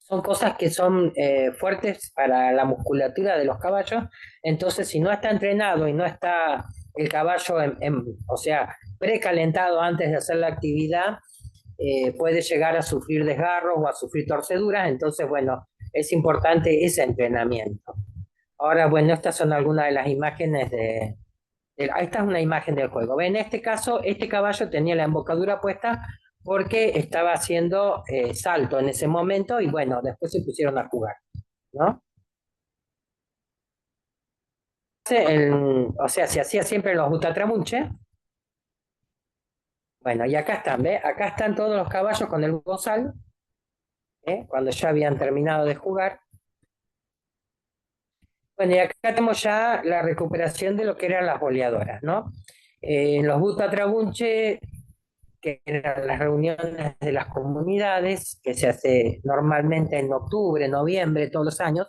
Son cosas que son fuertes para la musculatura de los caballos. Entonces, si no está entrenado y no está el caballo, o sea, precalentado antes de hacer la actividad, puede llegar a sufrir desgarros o a sufrir torceduras, entonces, bueno, es importante ese entrenamiento. Ahora, bueno, estas son algunas de las imágenes esta es una imagen del juego. En este caso, este caballo tenía la embocadura puesta porque estaba haciendo salto en ese momento y bueno, después se pusieron a jugar, ¿no? O sea, se hacía siempre los butatramunche. Bueno, y acá están, ¿ves? Acá están todos los caballos con el bozal, cuando ya habían terminado de jugar. Bueno, y acá tenemos ya la recuperación de lo que eran las boleadoras, ¿no? Los Butatrabunche, que eran las reuniones de las comunidades, que se hace normalmente en octubre, noviembre, todos los años,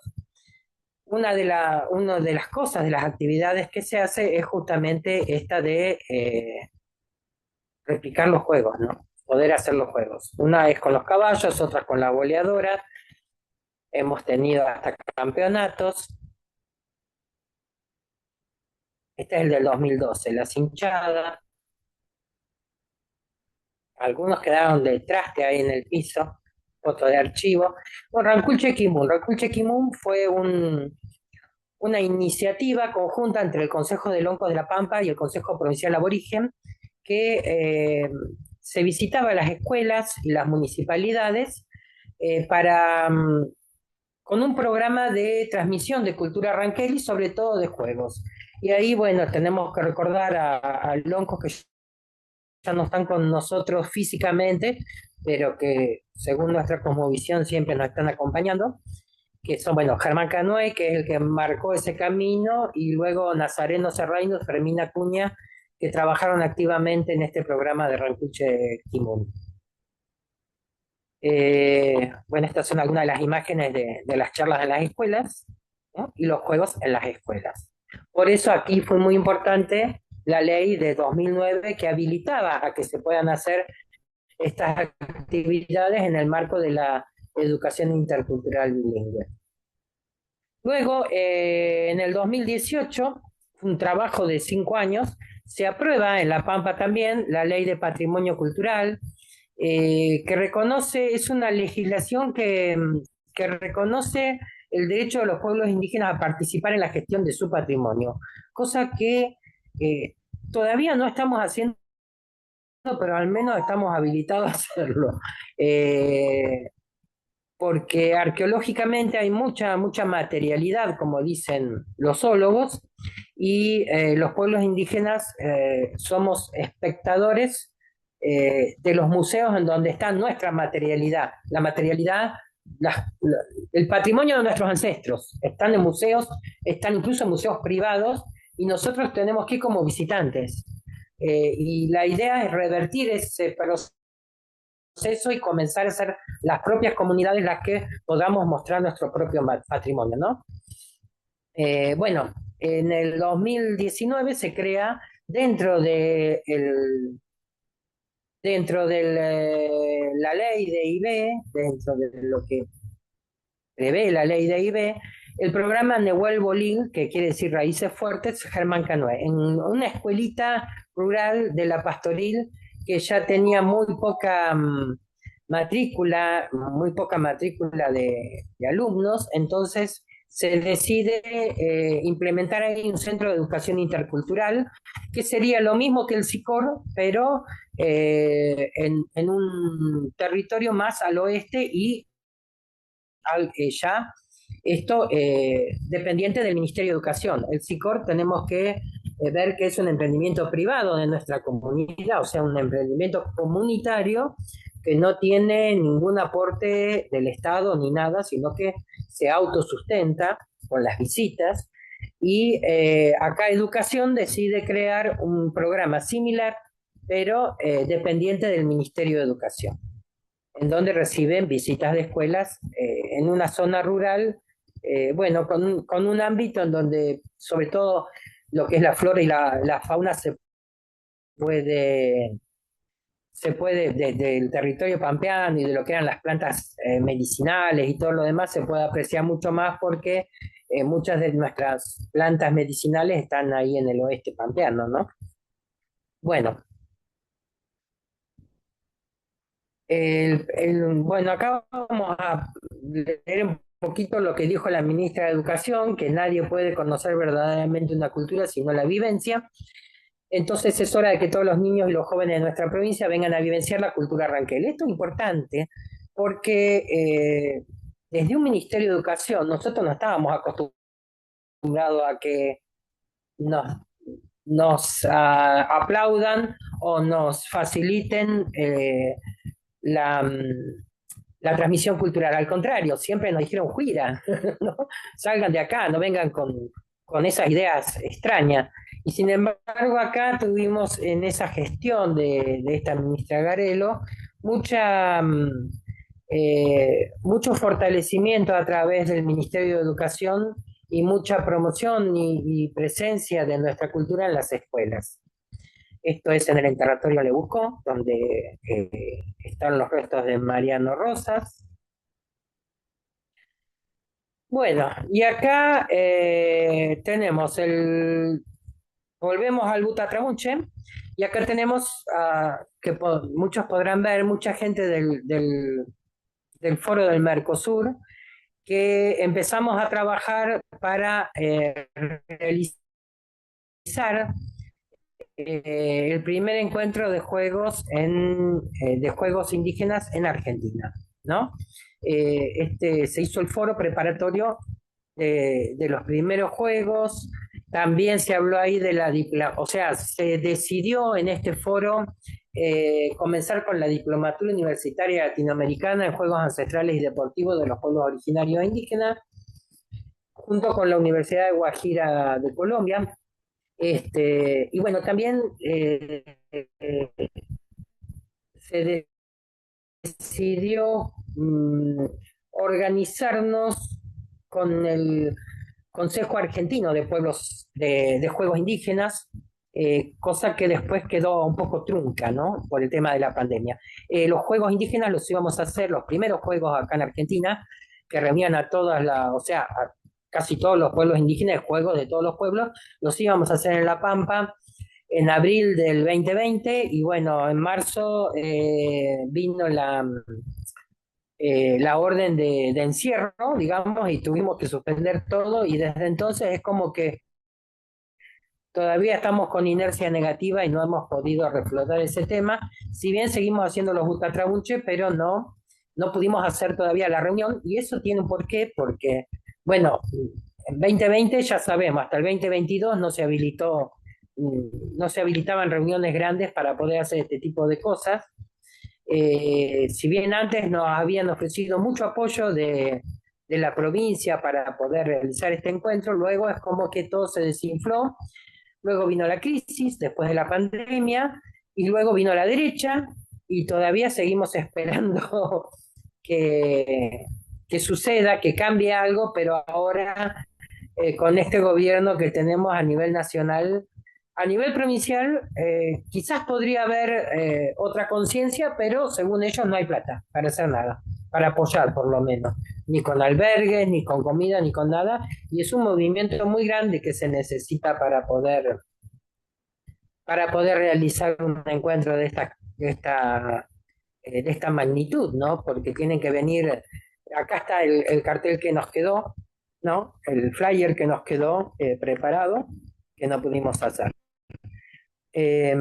una de las cosas, de las actividades que se hace es justamente esta de replicar los juegos, ¿no? Poder hacer los juegos. Una es con los caballos, otra con la boleadora. Hemos tenido hasta campeonatos. Este es el del 2012, la cinchada. Algunos quedaron de traste ahí en el piso, foto de archivo. Bueno, Rancul Chequimun. Rancul Chequimun fue una iniciativa conjunta entre el Consejo de Loncos de la Pampa y el Consejo Provincial Aborigen, que se visitaba las escuelas y las municipalidades para con un programa de transmisión de cultura ranquel y sobre todo de juegos. Y ahí, bueno, tenemos que recordar a loncos que ya no están con nosotros físicamente, pero que según nuestra cosmovisión siempre nos están acompañando, que son, bueno, Germán Canoe, que es el que marcó ese camino, y luego Nazareno Serrano, Fermina Cuña, que trabajaron activamente en este programa de Rancuche Kimun. Bueno, estas son algunas de las imágenes de las charlas en las escuelas, ¿no? Y los juegos en las escuelas. Por eso aquí fue muy importante la ley de 2009 que habilitaba a que se puedan hacer estas actividades en el marco de la educación intercultural bilingüe. Luego, en el 2018, un trabajo de 5 años, se aprueba en La Pampa también la ley de patrimonio cultural, que reconoce, es una legislación que reconoce el derecho de los pueblos indígenas a participar en la gestión de su patrimonio, cosa que todavía no estamos haciendo, pero al menos estamos habilitados a hacerlo. Porque arqueológicamente hay mucha materialidad, como dicen los zoólogos, y los pueblos indígenas somos espectadores de los museos en donde está nuestra materialidad, la materialidad, el patrimonio de nuestros ancestros. Están en museos, están incluso en museos privados, y nosotros tenemos que ir como visitantes. Y la idea es revertir ese proceso y comenzar a ser las propias comunidades las que podamos mostrar nuestro propio patrimonio, ¿no? Bueno, en el 2019 se crea dentro de la ley de IB, dentro de lo que prevé la ley de IB, el programa Nehuel Bolín, que quiere decir Raíces Fuertes, Germán Canoe, en una escuelita rural de la Pastoril que ya tenía muy poca matrícula de alumnos, entonces se decide implementar ahí un centro de educación intercultural, que sería lo mismo que el SICOR, pero en un territorio más al oeste y ya esto dependiente del Ministerio de Educación. El SICOR tenemos que ver que es un emprendimiento privado de nuestra comunidad, o sea, un emprendimiento comunitario que no tiene ningún aporte del Estado ni nada, sino que se autosustenta con las visitas. Y acá Educación decide crear un programa similar, pero dependiente del Ministerio de Educación, en donde reciben visitas de escuelas en una zona rural, bueno, con un ámbito en donde sobre todo lo que es la flora y la fauna puede, se puede desde el territorio pampeano y de lo que eran las plantas medicinales y todo lo demás, se puede apreciar mucho más porque muchas de nuestras plantas medicinales están ahí en el oeste pampeano, ¿no? Bueno, bueno, acá vamos a leer un poquito lo que dijo la ministra de Educación, que nadie puede conocer verdaderamente una cultura sino la vivencia. Entonces es hora de que todos los niños y los jóvenes de nuestra provincia vengan a vivenciar la cultura ranquel. Esto es importante porque desde un Ministerio de Educación nosotros no estábamos acostumbrados a que nos, nos aplaudan o nos faciliten la, la transmisión cultural. Al contrario, siempre nos dijeron, juira, ¿no? Salgan de acá, no vengan con esas ideas extrañas. Y sin embargo, acá tuvimos en esa gestión de esta ministra Garelo mucho fortalecimiento a través del Ministerio de Educación y mucha promoción y presencia de nuestra cultura en las escuelas. Esto es en el Enterratorio Lebucó, donde están los restos de Mariano Rosas. Bueno, y acá tenemos volvemos al Butatramuche, y acá tenemos, muchos podrán ver, mucha gente del Foro del Mercosur, que empezamos a trabajar para realizar el primer encuentro de juegos indígenas en Argentina, ¿no? Se hizo el foro preparatorio de los primeros juegos. También se habló ahí de o sea, se decidió en este foro comenzar con la diplomatura universitaria latinoamericana en juegos ancestrales y deportivos de los pueblos originarios e indígenas, junto con la Universidad de Guajira de Colombia. Y bueno, también se decidió organizarnos con el Consejo Argentino de Pueblos de Juegos Indígenas, cosa que después quedó un poco trunca, ¿no? Por el tema de la pandemia. Los Juegos Indígenas los íbamos a hacer, los primeros juegos acá en Argentina, que reunían a o sea, a casi todos los pueblos indígenas, juegos de todos los pueblos, los íbamos a hacer en La Pampa en abril del 2020, y bueno, en marzo vino la orden de encierro, digamos, y tuvimos que suspender todo, y desde entonces es como que todavía estamos con inercia negativa y no hemos podido reflotar ese tema, si bien seguimos haciendo los Butatrabuche, pero no pudimos hacer todavía la reunión, y eso tiene un porqué, porque, bueno, en 2020 ya sabemos, hasta el 2022 no se habilitaban reuniones grandes para poder hacer este tipo de cosas. Si bien antes nos habían ofrecido mucho apoyo de la provincia para poder realizar este encuentro, luego es como que todo se desinfló, luego vino la crisis después de la pandemia, y luego vino la derecha, y todavía seguimos esperando que, que suceda, que cambie algo, pero ahora con este gobierno que tenemos a nivel nacional. A nivel provincial, quizás podría haber otra conciencia, pero según ellos no hay plata para hacer nada, para apoyar por lo menos, ni con albergues, ni con comida, ni con nada, y es un movimiento muy grande que se necesita para poder realizar un encuentro de esta magnitud, ¿no? Porque tienen que venir, acá está el cartel que nos quedó, ¿no? El flyer que nos quedó preparado, que no pudimos hacer. Eh,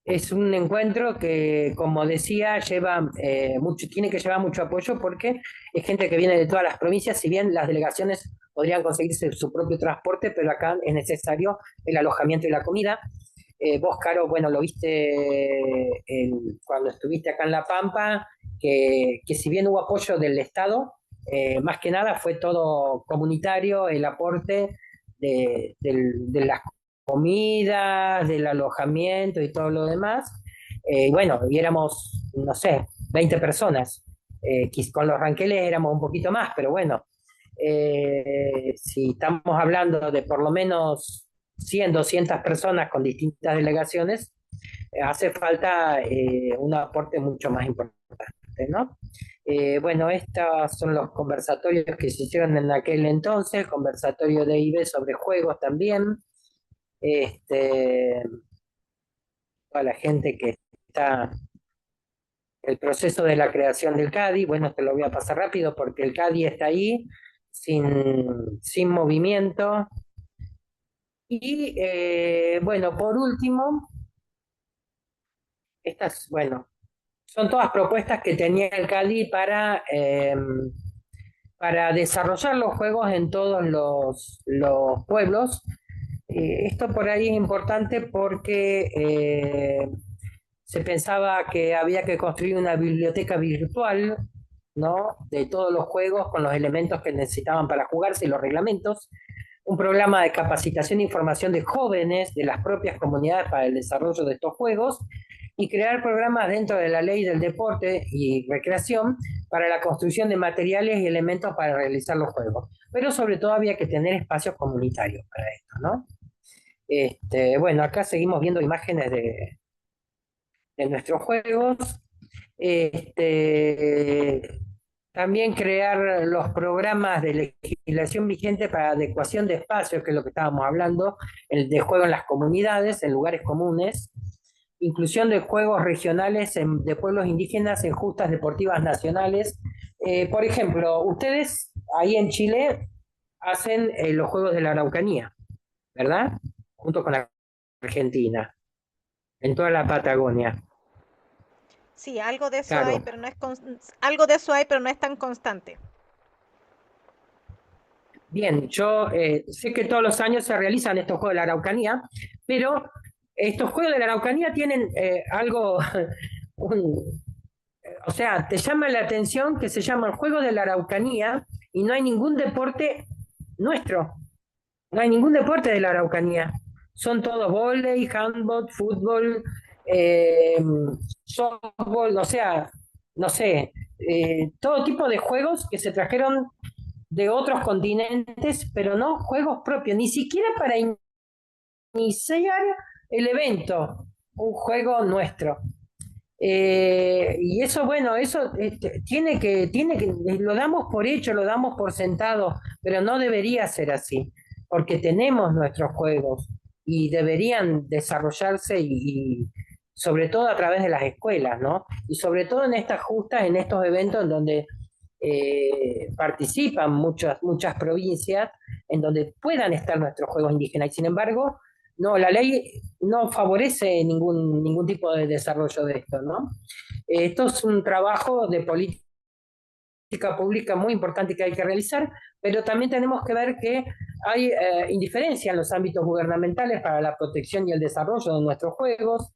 es un encuentro que, como decía, tiene que llevar mucho apoyo, porque es gente que viene de todas las provincias. Si bien las delegaciones podrían conseguirse su propio transporte, pero acá es necesario el alojamiento y la comida. Vos, Caro, bueno, lo viste cuando estuviste acá en La Pampa, que si bien hubo apoyo del Estado, más que nada fue todo comunitario el aporte de las comidas, del alojamiento y todo lo demás. Bueno, y éramos, no sé, 20 personas. Con los ranqueles éramos un poquito más, pero bueno, si estamos hablando de por lo menos 100, 200 personas con distintas delegaciones, hace falta un aporte mucho más importante, ¿no? Bueno, estos son los conversatorios que se hicieron en aquel entonces, conversatorio de IB sobre juegos también. Este, Toda la gente que está, el proceso de la creación del CADI, bueno, te lo voy a pasar rápido porque el CADI está ahí sin movimiento. Y bueno, por último, bueno, son todas propuestas que tenía el CADI para desarrollar los juegos en todos los pueblos. Esto por ahí es importante porque se pensaba que había que construir una biblioteca virtual, ¿no? De todos los juegos con los elementos que necesitaban para jugarse y los reglamentos, un programa de capacitación e información de jóvenes de las propias comunidades para el desarrollo de estos juegos, y crear programas dentro de la ley del deporte y recreación para la construcción de materiales y elementos para realizar los juegos. Pero sobre todo había que tener espacios comunitarios para esto, ¿no? Bueno, acá seguimos viendo imágenes de nuestros juegos. Este, También crear los programas de legislación vigente para adecuación de espacios, que es lo que estábamos hablando, el de juego en las comunidades, en lugares comunes, inclusión de juegos regionales de pueblos indígenas en justas deportivas nacionales. Por ejemplo, ustedes ahí en Chile hacen los Juegos de la Araucanía, ¿verdad? Junto con la Argentina, en toda la Patagonia. Sí, algo de eso hay, Claro. pero no es algo de eso hay, pero no es tan constante. Bien, yo sé que todos los años se realizan estos Juegos de la Araucanía, pero estos Juegos de la Araucanía tienen algo, un- o sea, te llama la atención que se llama el Juego de la Araucanía y no hay ningún deporte nuestro, no hay ningún deporte de la Araucanía. Son todos vóley, handball, fútbol, eh, softball, o sea, no sé, todo tipo de juegos que se trajeron de otros continentes, pero no juegos propios, ni siquiera para iniciar el evento, un juego nuestro. Y eso, bueno, eso lo damos por hecho, lo damos por sentado, pero no debería ser así, porque tenemos nuestros juegos y deberían desarrollarse y sobre todo a través de las escuelas, ¿no? Y sobre todo en estas justas, en estos eventos en donde participan muchas provincias, en donde puedan estar nuestros juegos indígenas. Y sin embargo, no, la ley no favorece ningún tipo de desarrollo de esto, ¿no? Esto es un trabajo de política pública muy importante que hay que realizar, pero también tenemos que ver que hay indiferencia en los ámbitos gubernamentales para la protección y el desarrollo de nuestros juegos,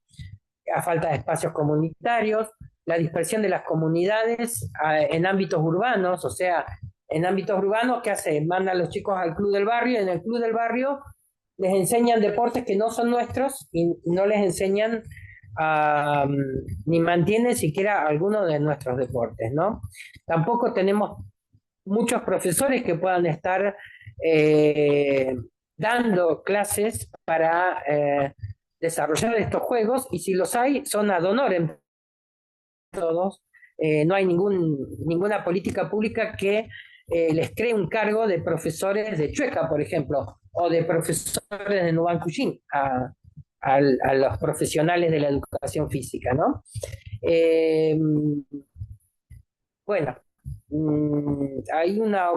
a falta de espacios comunitarios, la dispersión de las comunidades en ámbitos urbanos, o sea, en ámbitos urbanos, ¿qué hace? Mandan a los chicos al club del barrio, y en el club del barrio les enseñan deportes que no son nuestros y no les enseñan ni mantienen siquiera alguno de nuestros deportes, ¿no? Tampoco tenemos muchos profesores que puedan estar eh, dando clases para desarrollar estos juegos y si los hay son ad honorem todos. No hay ninguna política pública que les cree un cargo de profesores de Chueca, por ejemplo, o de profesores de Nubancuchín a los profesionales de la educación física, ¿no? Eh, bueno, hay una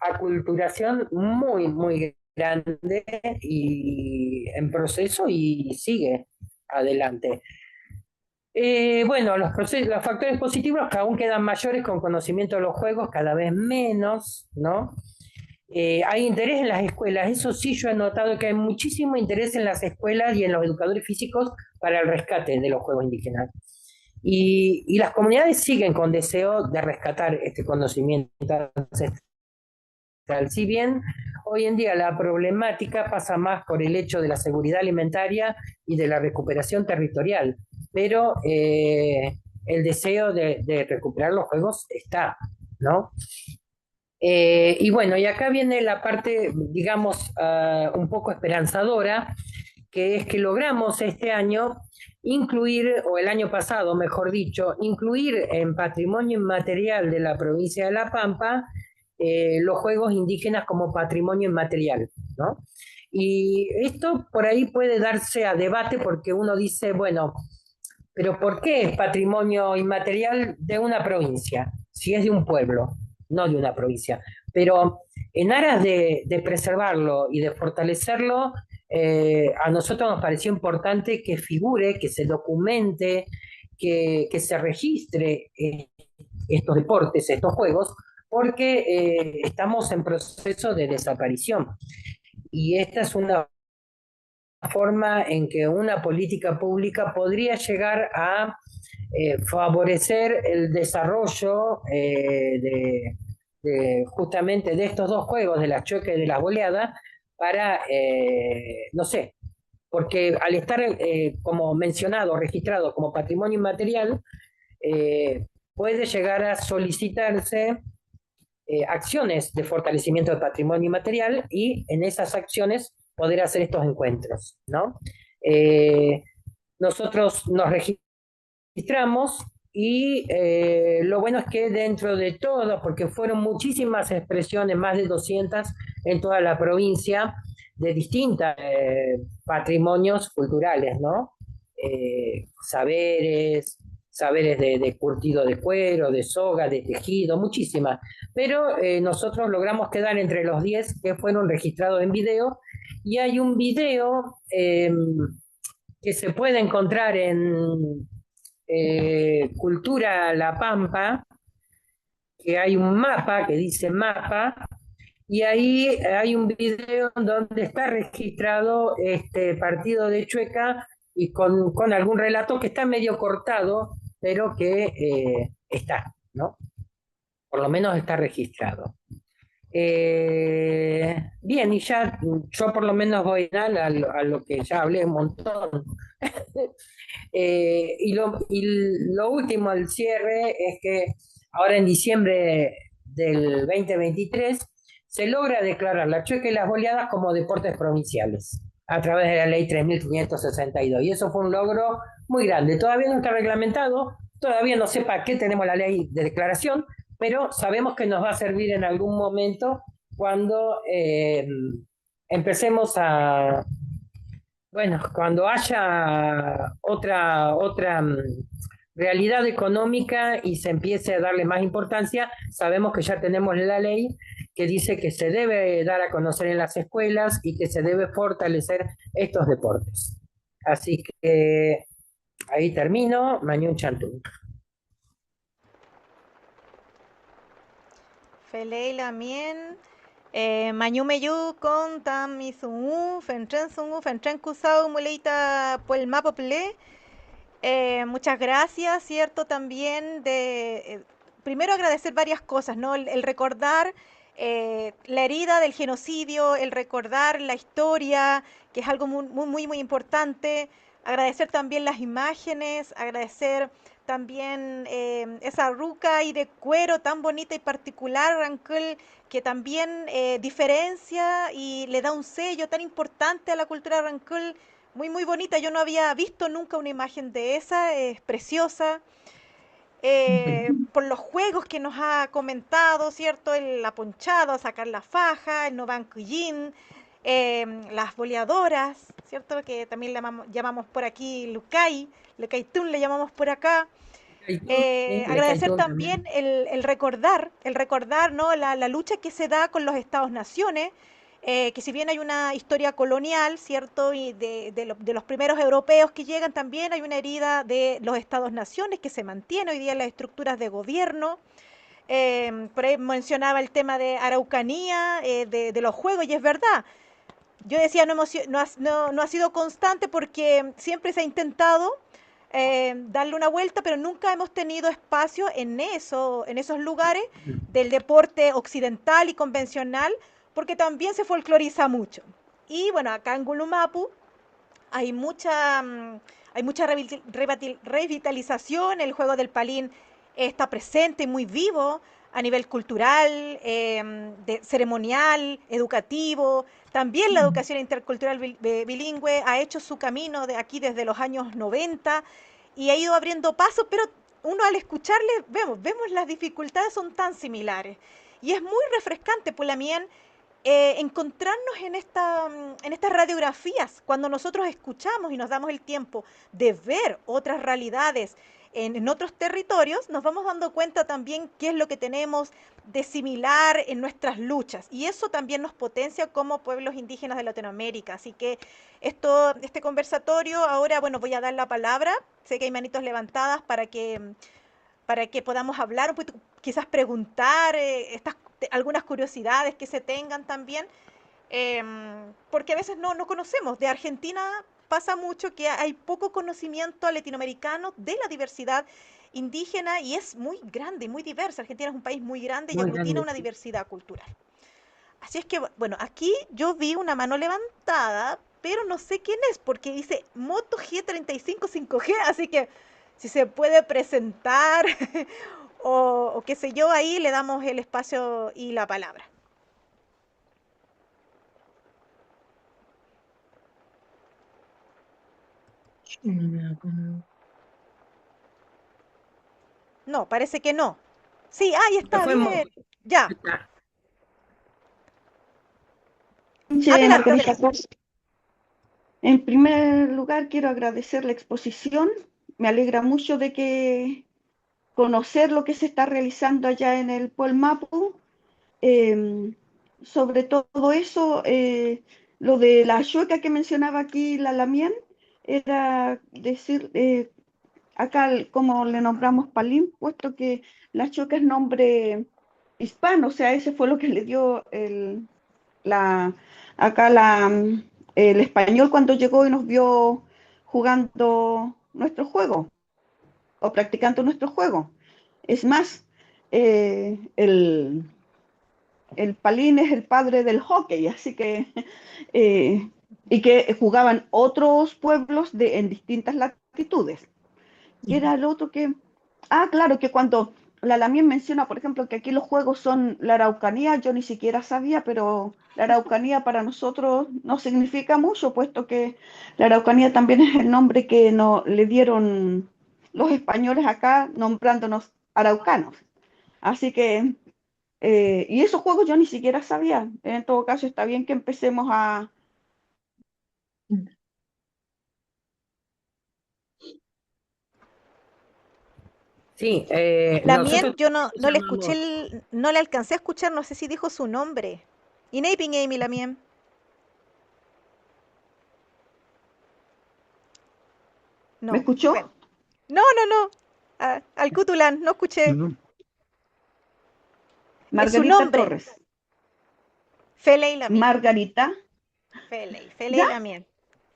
aculturación muy grande y en proceso y sigue adelante. Bueno, los factores positivos que aún quedan mayores con conocimiento de los juegos, cada vez menos, ¿no? Hay interés en las escuelas, eso sí yo he notado que hay muchísimo interés en las escuelas y en los educadores físicos para el rescate de los juegos indígenas. Y las comunidades siguen con deseo de rescatar este conocimiento ancestral. Si bien hoy en día la problemática pasa más por el hecho de la seguridad alimentaria y de la recuperación territorial, pero el deseo de recuperar los juegos está, ¿no? Y bueno, y acá viene la parte, digamos, un poco esperanzadora, que es que logramos este año incluir, o el año pasado, mejor dicho, incluir en patrimonio inmaterial de la provincia de La Pampa los juegos indígenas como patrimonio inmaterial, ¿no? Y esto por ahí puede darse a debate porque uno dice, bueno, pero ¿por qué es patrimonio inmaterial de una provincia? Si es de un pueblo, no de una provincia. Pero en aras de preservarlo y de fortalecerlo, a nosotros nos pareció importante que figure, que se documente, que se registre estos deportes, estos juegos, porque estamos en proceso de desaparición. Y esta es una forma en que una política pública podría llegar a favorecer el desarrollo justamente de estos dos juegos, de la choque y de la boleada, para, no sé, porque al estar, como mencionado, registrado como patrimonio inmaterial, puede llegar a solicitarse acciones de fortalecimiento del patrimonio inmaterial y en esas acciones poder hacer estos encuentros, ¿no? Eh, Nosotros nos registramos y lo bueno es que dentro de todo, porque fueron muchísimas expresiones, más de 200 en toda la provincia, de distintos patrimonios culturales, ¿no? Saberes, saberes de curtido de cuero, de soga, de tejido, muchísimas. Pero nosotros logramos quedar entre los 10 que fueron registrados en video y hay un video que se puede encontrar en Cultura La Pampa, que hay un mapa que dice mapa, y ahí hay un video donde está registrado este partido de Chueca y con algún relato que está medio cortado, pero que está, ¿no? Por lo menos está registrado. Bien, y ya yo por lo menos voy a lo que ya hablé un montón. Y lo último, el cierre, es que ahora en diciembre del 2023 se logra declarar la chueca y las boleadas como deportes provinciales a través de la ley 3562. Y eso fue un logro muy grande. Todavía no está reglamentado, todavía no sé para qué tenemos la ley de declaración, pero sabemos que nos va a servir en algún momento cuando empecemos a, bueno, cuando haya otra realidad económica y se empiece a darle más importancia, sabemos que ya tenemos la ley que dice que se debe dar a conocer en las escuelas y que se debe fortalecer estos deportes. Así que ahí termino. Mañún Chantú. Feleila mien, Mayumeyu con Tamisungu, Fentren Sungu, Fentren Kusau, Muleita Puelmapople. Muchas gracias, ¿cierto? También primero agradecer varias cosas, ¿no? El recordar la herida del genocidio, el recordar la historia, que es algo muy importante. Agradecer también las imágenes, agradecer también esa ruca y de cuero tan bonita y particular, Rancul, que también diferencia y le da un sello tan importante a la cultura Rancul, muy bonita. Yo no había visto nunca una imagen de esa, es preciosa. Por los juegos que nos ha comentado, ¿cierto? La ponchada, sacar la faja, el Novan Kujin, las boleadoras, ¿cierto? Que también llamamos por aquí Lucay, Lucaitún le llamamos por acá. Sí, le Agradecer caitó también también. el recordar, ¿no? La lucha que se da con los Estados-naciones, que si bien hay una historia colonial, ¿cierto? Y de los primeros europeos que llegan, también hay una herida de los Estados-naciones que se mantiene hoy día en las estructuras de gobierno. Por ahí mencionaba el tema de Araucanía, de los juegos, y es verdad. Yo decía, no ha sido constante porque siempre se ha intentado darle una vuelta, pero nunca hemos tenido espacio en esos lugares del deporte occidental y convencional, porque también se folcloriza mucho. Y bueno, acá en Gulumapu hay mucha revitalización, el juego del palín está presente y muy vivo a nivel cultural, ceremonial, educativo. También la educación intercultural bilingüe ha hecho su camino de aquí desde los años 90 y ha ido abriendo pasos, pero uno al escucharle vemos las dificultades son tan similares. Y es muy refrescante, pues la mía, encontrarnos en estas radiografías, cuando nosotros escuchamos y nos damos el tiempo de ver otras realidades en otros territorios, nos vamos dando cuenta también qué es lo que tenemos de similar en nuestras luchas. Y eso también nos potencia como pueblos indígenas de Latinoamérica. Así que este conversatorio, ahora, bueno, voy a dar la palabra. Sé que hay manitos levantadas para que podamos hablar, un poquito, quizás preguntar algunas curiosidades que se tengan también, porque a veces no conocemos. De Argentina pasa mucho que hay poco conocimiento latinoamericano de la diversidad indígena y es muy grande y muy diversa. Argentina es un país muy grande y Muy aglutina grande, una sí. diversidad cultural. Así es que, bueno, aquí yo vi una mano levantada. pero no sé quién es, porque dice Moto G35 5G, así que si se puede presentar o qué sé yo, ahí le damos el espacio y la palabra. No, parece que no. Sí, ahí No está, fue bien. Ya, Che, adelante, Margarita adelante. Paz. En primer lugar, quiero agradecer la exposición. Me alegra mucho de que conocer lo que se está realizando allá en el Puel Mapu. Eh, Sobre todo eso, lo de la chueca que mencionaba aquí, la Lamien, era decir, acá como le nombramos Palín, puesto que la chueca es nombre hispano, o sea, ese fue lo que le dio la, acá el español cuando llegó y nos vio jugando nuestro juego o practicando nuestro juego. Es más, el Palín es el padre del hockey, así que, eh, y que jugaban otros pueblos en distintas latitudes. ¿Qué era lo otro que? Ah, claro, que cuando la Lamien menciona, por ejemplo, que aquí los juegos son la Araucanía, yo ni siquiera sabía, pero la Araucanía para nosotros no significa mucho, puesto que la Araucanía también es el nombre que le dieron los españoles acá, nombrándonos araucanos. Así que, y esos juegos yo ni siquiera sabía. En todo caso, está bien que empecemos a... sí, La mien, nosotros yo no, también no le escuché, llamamos, no le alcancé a escuchar, no sé si dijo su nombre. Inaping Amy la mien. ¿Me No, bueno. escuchó? No, no, no. Ah, al Cutulán, no escuché. Su Margarita nombre. Torres. Feley la mien. Margarita, Feley ¿ya? la mien.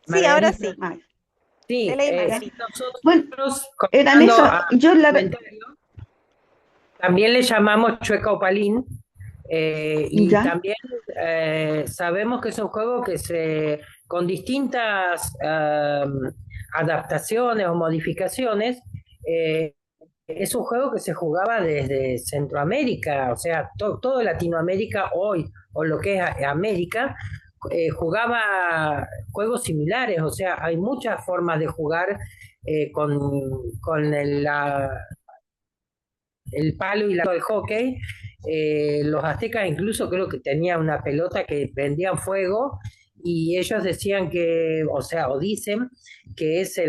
Sí, ahora Margarita. sí. Ah, Sí, Feley ya. Margarita. Bueno, nosotros, eran comentando esas, a yo la, comentario, también le llamamos chueca o palín, y ya, también sabemos que es un juego que con distintas adaptaciones o modificaciones, eh, es un juego que se jugaba desde Centroamérica, o sea, todo Latinoamérica hoy, o lo que es América, jugaba juegos similares, o sea, hay muchas formas de jugar con el palo y la del hockey. Los aztecas incluso creo que tenían una pelota que prendían fuego y ellos decían que, o sea, o dicen que es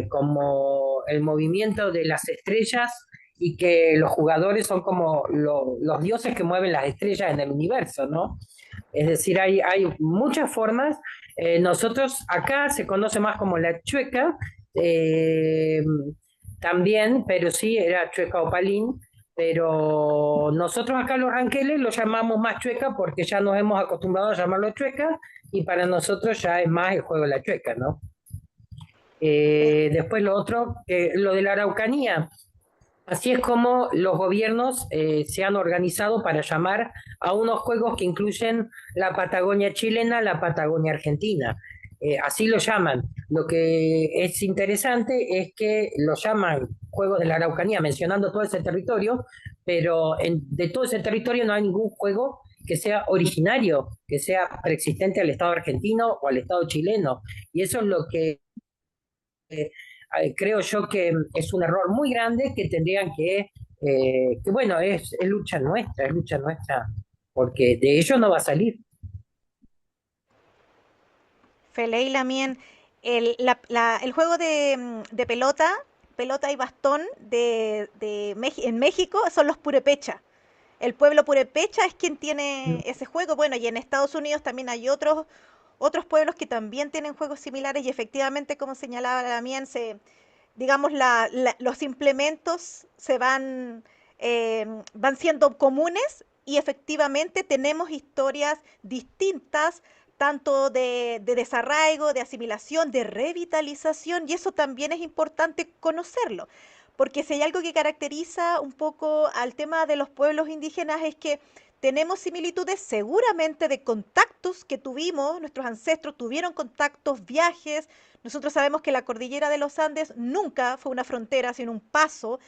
como el movimiento de las estrellas y que los jugadores son como los dioses que mueven las estrellas en el universo, ¿no? Es decir, hay muchas formas. Nosotros acá se conoce más como la chueca, eh, también, pero sí era chueca o palín. Pero nosotros acá los ranqueles lo llamamos más chueca porque ya nos hemos acostumbrado a llamarlo chueca y para nosotros ya es más el juego de la chueca, ¿no? Después lo otro, lo de la Araucanía. Así es como los gobiernos se han organizado para llamar a unos juegos que incluyen la Patagonia chilena, la Patagonia argentina. Así lo llaman. Lo que es interesante es que lo llaman Juegos de la Araucanía, mencionando todo ese territorio, pero de todo ese territorio no hay ningún juego que sea originario, que sea preexistente al Estado argentino o al Estado chileno. Y eso es lo que creo yo que es un error muy grande que tendrían que bueno, es lucha nuestra, porque de ello no va a salir. Feley la mien. El juego de pelota, pelota y bastón en México son los purepecha. El pueblo purepecha es quien tiene ese juego. Bueno, y en Estados Unidos también hay otros pueblos que también tienen juegos similares y efectivamente, como señalaba la mien, digamos, los implementos van siendo comunes y efectivamente tenemos historias distintas, tanto de desarraigo, de asimilación, de revitalización, y eso también es importante conocerlo. Porque si hay algo que caracteriza un poco al tema de los pueblos indígenas es que tenemos similitudes seguramente de contactos que tuvimos, nuestros ancestros tuvieron contactos, viajes. Nosotros sabemos que la cordillera de los Andes nunca fue una frontera, sino un paso.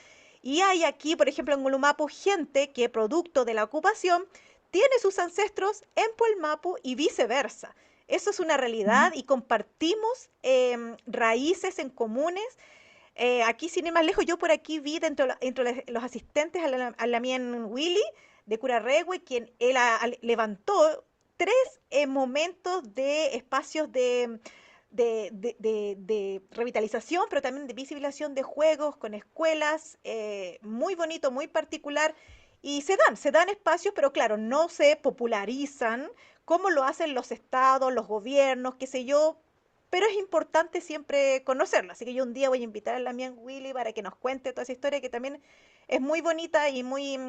Y hay aquí, por ejemplo, en Gulumapu, gente que producto de la ocupación tiene sus ancestros en Puelmapu y viceversa. Eso es una realidad y compartimos raíces en comunes. Aquí, sin ir más lejos, yo por aquí vi entre los asistentes a la Mien Willy de Curarrehue, quien él levantó tres momentos de espacios de revitalización, pero también de visibilización de juegos con escuelas, muy bonito, muy particular, y se dan espacios, pero claro, no se popularizan como lo hacen los estados, los gobiernos, qué sé yo, pero es importante siempre conocerlo. Así que yo un día voy a invitar a Lamien Willy para que nos cuente toda esa historia que también es muy bonita y muy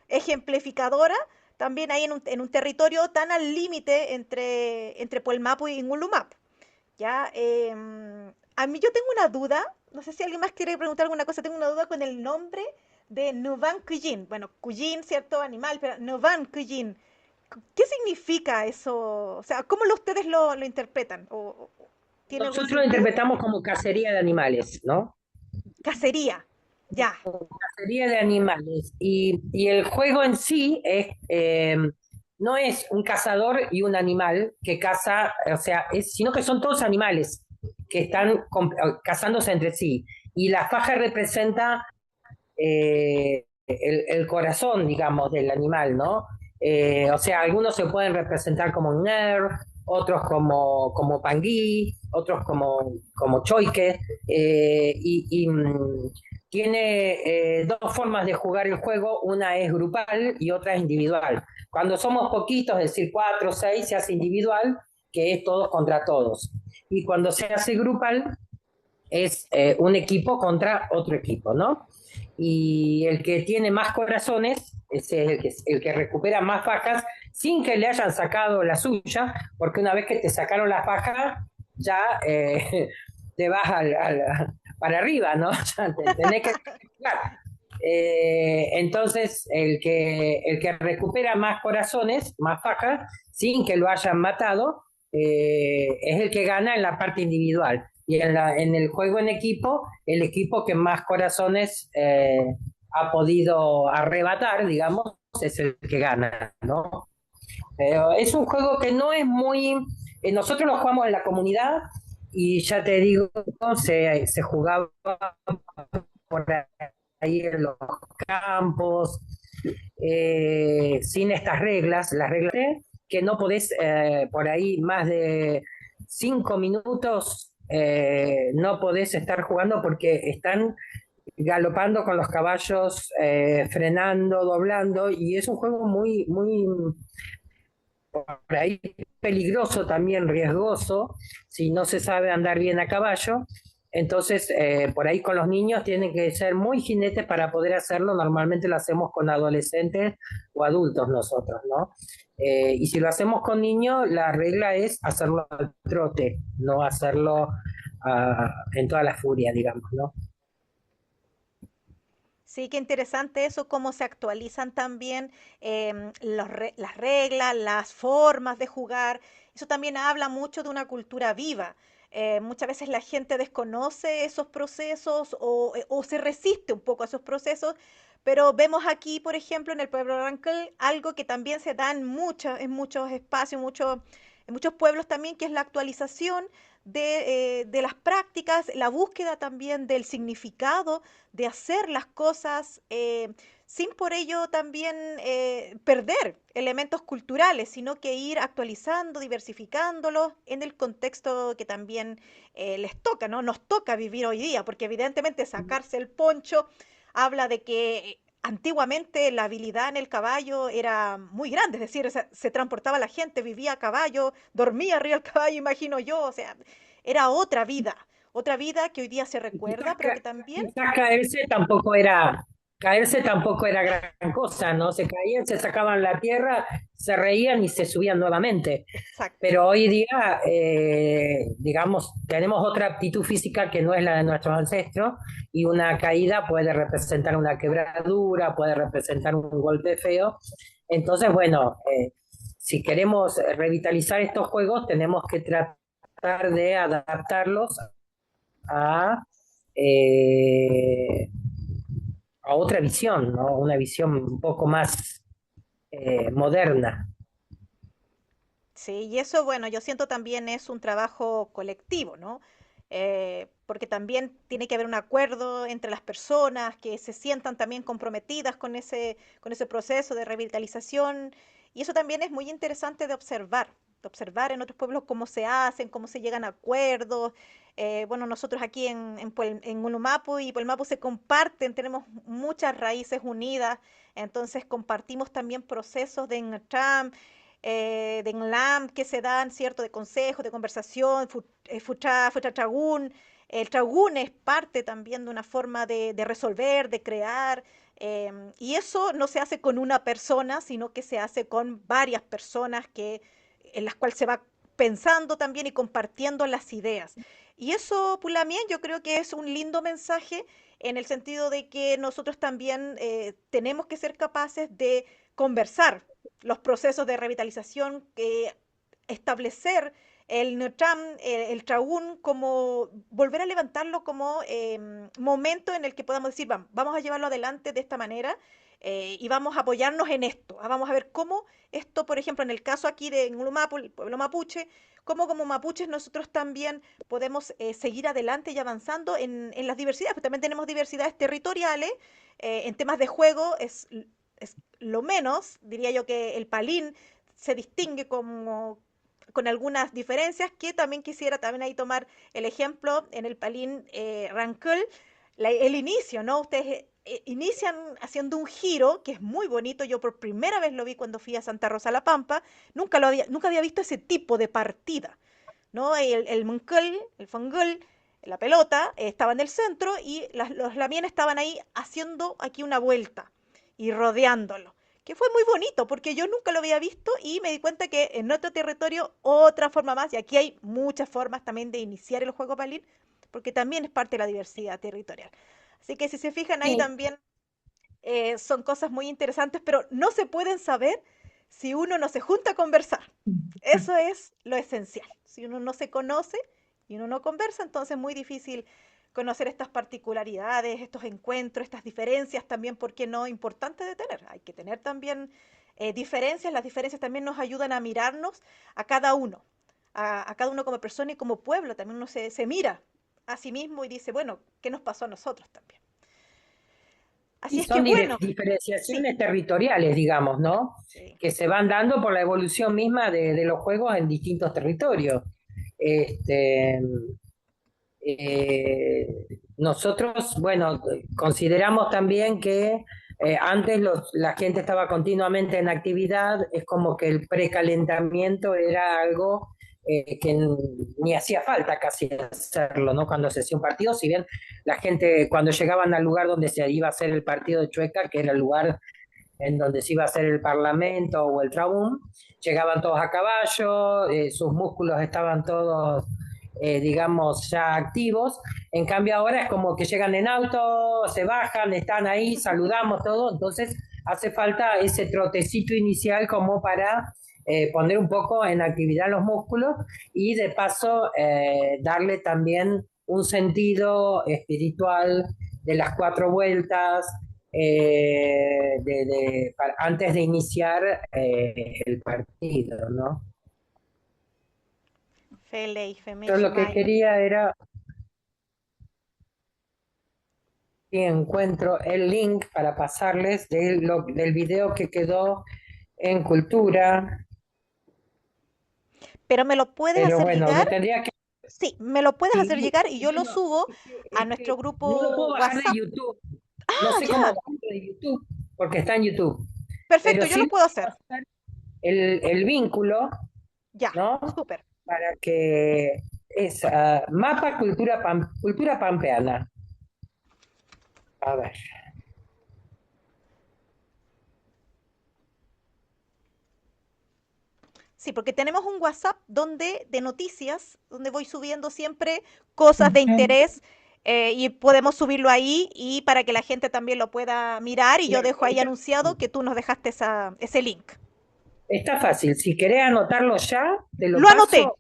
ejemplificadora también ahí en un territorio tan al límite entre Puelmapu y Ngulumapu. ¿Ya? A mí yo tengo una duda, no sé si alguien más quiere preguntar alguna cosa, tengo una duda con el nombre de Nuvan Kuyin. Bueno, Kuyin, cierto animal, pero Nuvan Kuyin. ¿Qué significa eso? O sea, ¿cómo ustedes lo interpretan? ¿O tiene algún Nosotros lo sentido? interpretamos como cacería de animales, ¿no? Cacería. Ya. Cacería de animales. Y el juego en sí no es un cazador y un animal que caza, o sea, sino que son todos animales que están cazándose entre sí. Y la faja representa el corazón, digamos, del animal, ¿no? O sea, algunos se pueden representar como un nerf, otros como pangui, otros como choique, tiene dos formas de jugar el juego, una es grupal y otra es individual. Cuando somos poquitos, es decir, cuatro o seis, se hace individual, que es todos contra todos. Y cuando se hace grupal, es un equipo contra otro equipo, ¿no? Y el que tiene más corazones es el que recupera más fajas sin que le hayan sacado la suya, porque una vez que te sacaron la faja, ya te vas para arriba, ¿no? Ya tenés que claro. Entonces, el que recupera más corazones, más fajas, sin que lo hayan matado, es el que gana en la parte individual. Y en el juego en equipo, el equipo que más corazones ha podido arrebatar, digamos, es el que gana, ¿no? Pero es un juego que no es muy... nosotros lo jugamos en la comunidad y ya te digo, se jugaba por ahí en los campos, sin estas reglas, las reglas que no podés por ahí más de 5 minutos, no podés estar jugando porque están galopando con los caballos, frenando, doblando, y es un juego muy, muy por ahí peligroso también, riesgoso, si no se sabe andar bien a caballo. Entonces, por ahí con los niños tienen que ser muy jinetes para poder hacerlo. Normalmente lo hacemos con adolescentes o adultos nosotros, ¿no? Y si lo hacemos con niños, la regla es hacerlo al trote, no hacerlo en toda la furia, digamos, ¿no? Sí, qué interesante eso, cómo se actualizan también las reglas, las formas de jugar. Eso también habla mucho de una cultura viva. Muchas veces la gente desconoce esos procesos o se resiste un poco a esos procesos, pero vemos aquí, por ejemplo, en el pueblo Rankel, algo que también se da en muchos espacios, en muchos pueblos también, que es la actualización de las prácticas, la búsqueda también del significado de hacer las cosas sin por ello también perder elementos culturales, sino que ir actualizando, diversificándolos en el contexto que también les toca, ¿no? Nos toca vivir hoy día, porque evidentemente sacarse el poncho habla de que antiguamente la habilidad en el caballo era muy grande, es decir, se transportaba la gente, vivía a caballo, dormía arriba del caballo, imagino yo, o sea, era otra vida que hoy día se recuerda, pero que también Quizás caerse tampoco era caerse tampoco era gran cosa, ¿no? Se caían, se sacaban la tierra, se reían y se subían nuevamente. Exacto. Pero hoy día, digamos, tenemos otra aptitud física que no es la de nuestros ancestros y una caída puede representar una quebradura, puede representar un golpe feo. Entonces, bueno, si queremos revitalizar estos juegos, tenemos que tratar de adaptarlos a, eh, a otra visión, ¿no? Una visión un poco más moderna. Sí, y eso, bueno, yo siento también es un trabajo colectivo, ¿no? Porque también tiene que haber un acuerdo entre las personas que se sientan también comprometidas con ese proceso de revitalización. Y eso también es muy interesante de observar en otros pueblos cómo se hacen, cómo se llegan a acuerdos. Bueno, nosotros aquí en Ulumapu y Puelmapu se comparten, tenemos muchas raíces unidas, entonces compartimos también procesos de Engram, de Enlam que se dan, ¿cierto? De consejos, de conversación, Futrachagún. El tragún es parte también de una forma de resolver, de crear, y eso no se hace con una persona, sino que se hace con varias personas en las cuales se va pensando también y compartiendo las ideas. Y eso, Pulamien, yo creo que es un lindo mensaje en el sentido de que nosotros también tenemos que ser capaces de conversar los procesos de revitalización, establecer el Nutram, el Traún, como volver a levantarlo como momento en el que podamos decir, vamos a llevarlo adelante de esta manera y vamos a apoyarnos en esto. Vamos a ver cómo esto, por ejemplo, en el caso aquí de Ngulumapu, el pueblo mapuche, cómo como mapuches nosotros también podemos seguir adelante y avanzando en las diversidades, porque también tenemos diversidades territoriales, en temas de juego es lo menos, diría yo que el palín se distingue como con algunas diferencias que también quisiera también ahí tomar el ejemplo en el palín Rancul, el inicio, ¿no? Ustedes inician haciendo un giro que es muy bonito. Yo por primera vez lo vi cuando fui a Santa Rosa La Pampa. Nunca había visto ese tipo de partida, ¿no? El muncul, el fangul, la pelota estaba en el centro y los lamien estaban ahí haciendo aquí una vuelta y rodeándolo, que fue muy bonito porque yo nunca lo había visto y me di cuenta que en otro territorio otra forma más, y aquí hay muchas formas también de iniciar el juego palín, porque también es parte de la diversidad territorial. Así que si se fijan ahí Sí, también son cosas muy interesantes, pero no se pueden saber si uno no se junta a conversar. Eso es lo esencial. Si uno no se conoce y uno no conversa, entonces es muy difícil conocer estas particularidades, estos encuentros, estas diferencias también, porque no importante de tener. Hay que tener también diferencias. Las diferencias también nos ayudan a mirarnos a cada uno, a cada uno como persona y como pueblo. También uno se mira a sí mismo y dice, bueno, ¿qué nos pasó a nosotros también? Así y es que son bueno, sí, diferenciaciones territoriales, digamos, ¿no? sí. Que se van dando por la evolución misma de los juegos en distintos territorios. Este, nosotros, bueno, consideramos también que antes la gente estaba continuamente en actividad, es como que el precalentamiento era algo que ni hacía falta casi hacerlo, ¿no? Cuando se hacía un partido, si bien la gente cuando llegaban al lugar donde se iba a hacer el partido de Chueca, que era el lugar en donde se iba a hacer el parlamento o el trabún, llegaban todos a caballo, sus músculos estaban todos, digamos, ya activos. En cambio ahora es como que llegan en auto, se bajan, están ahí, saludamos todo, entonces hace falta ese trotecito inicial como para poner un poco en actividad los músculos y de paso darle también un sentido espiritual de las cuatro vueltas, antes de iniciar el partido, ¿no? Feley, Yo lo que Femeshimai. quería era, si encuentro el link para pasarles del video que quedó en Cultura, Pero me lo puedes pero hacer bueno, me llegar. tendría que... Sí, me lo puedes hacer Sí, llegar y yo lo bueno, subo a es nuestro que no lo grupo puedo bajar de WhatsApp. YouTube, no Ah, sé cómo ya. bajarlo de YouTube, porque está en YouTube, Perfecto, pero yo sí lo les puedo puedo hacer. pasar el vínculo, Ya, ¿no? súper. Para que es mapa cultura, cultura pampeana. A ver. Sí, porque tenemos un WhatsApp de noticias, donde voy subiendo siempre cosas de interés y podemos subirlo ahí y para que la gente también lo pueda mirar y yo dejo ahí anunciado que tú nos dejaste ese link. Está fácil. Si querés anotarlo ya, te lo Lo anoté, paso.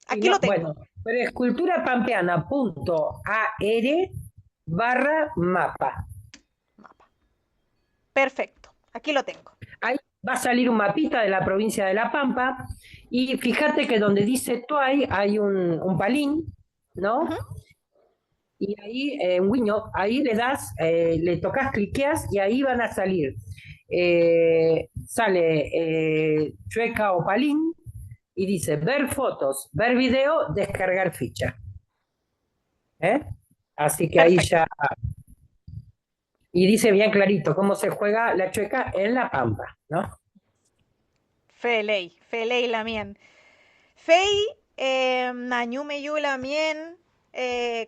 Si aquí no, lo tengo. bueno, pero es culturapampeana.ar/mapa. Mapa. Perfecto, aquí lo tengo. Ahí va a salir un mapita de la provincia de La Pampa y fíjate que donde dice Tuay hay un palín, Ujú. ¿no? Y ahí, en Wiño, ahí le das, le tocas, cliqueas y ahí van a salir. Sale Chueca o Palín y dice ver fotos, ver video, descargar ficha. ¿Eh? Así que ahí Perfecto. ya. Y dice bien clarito cómo se juega la Chueca en La Pampa, ¿no? Feley lamien. Fei, Nanyume yu lamien,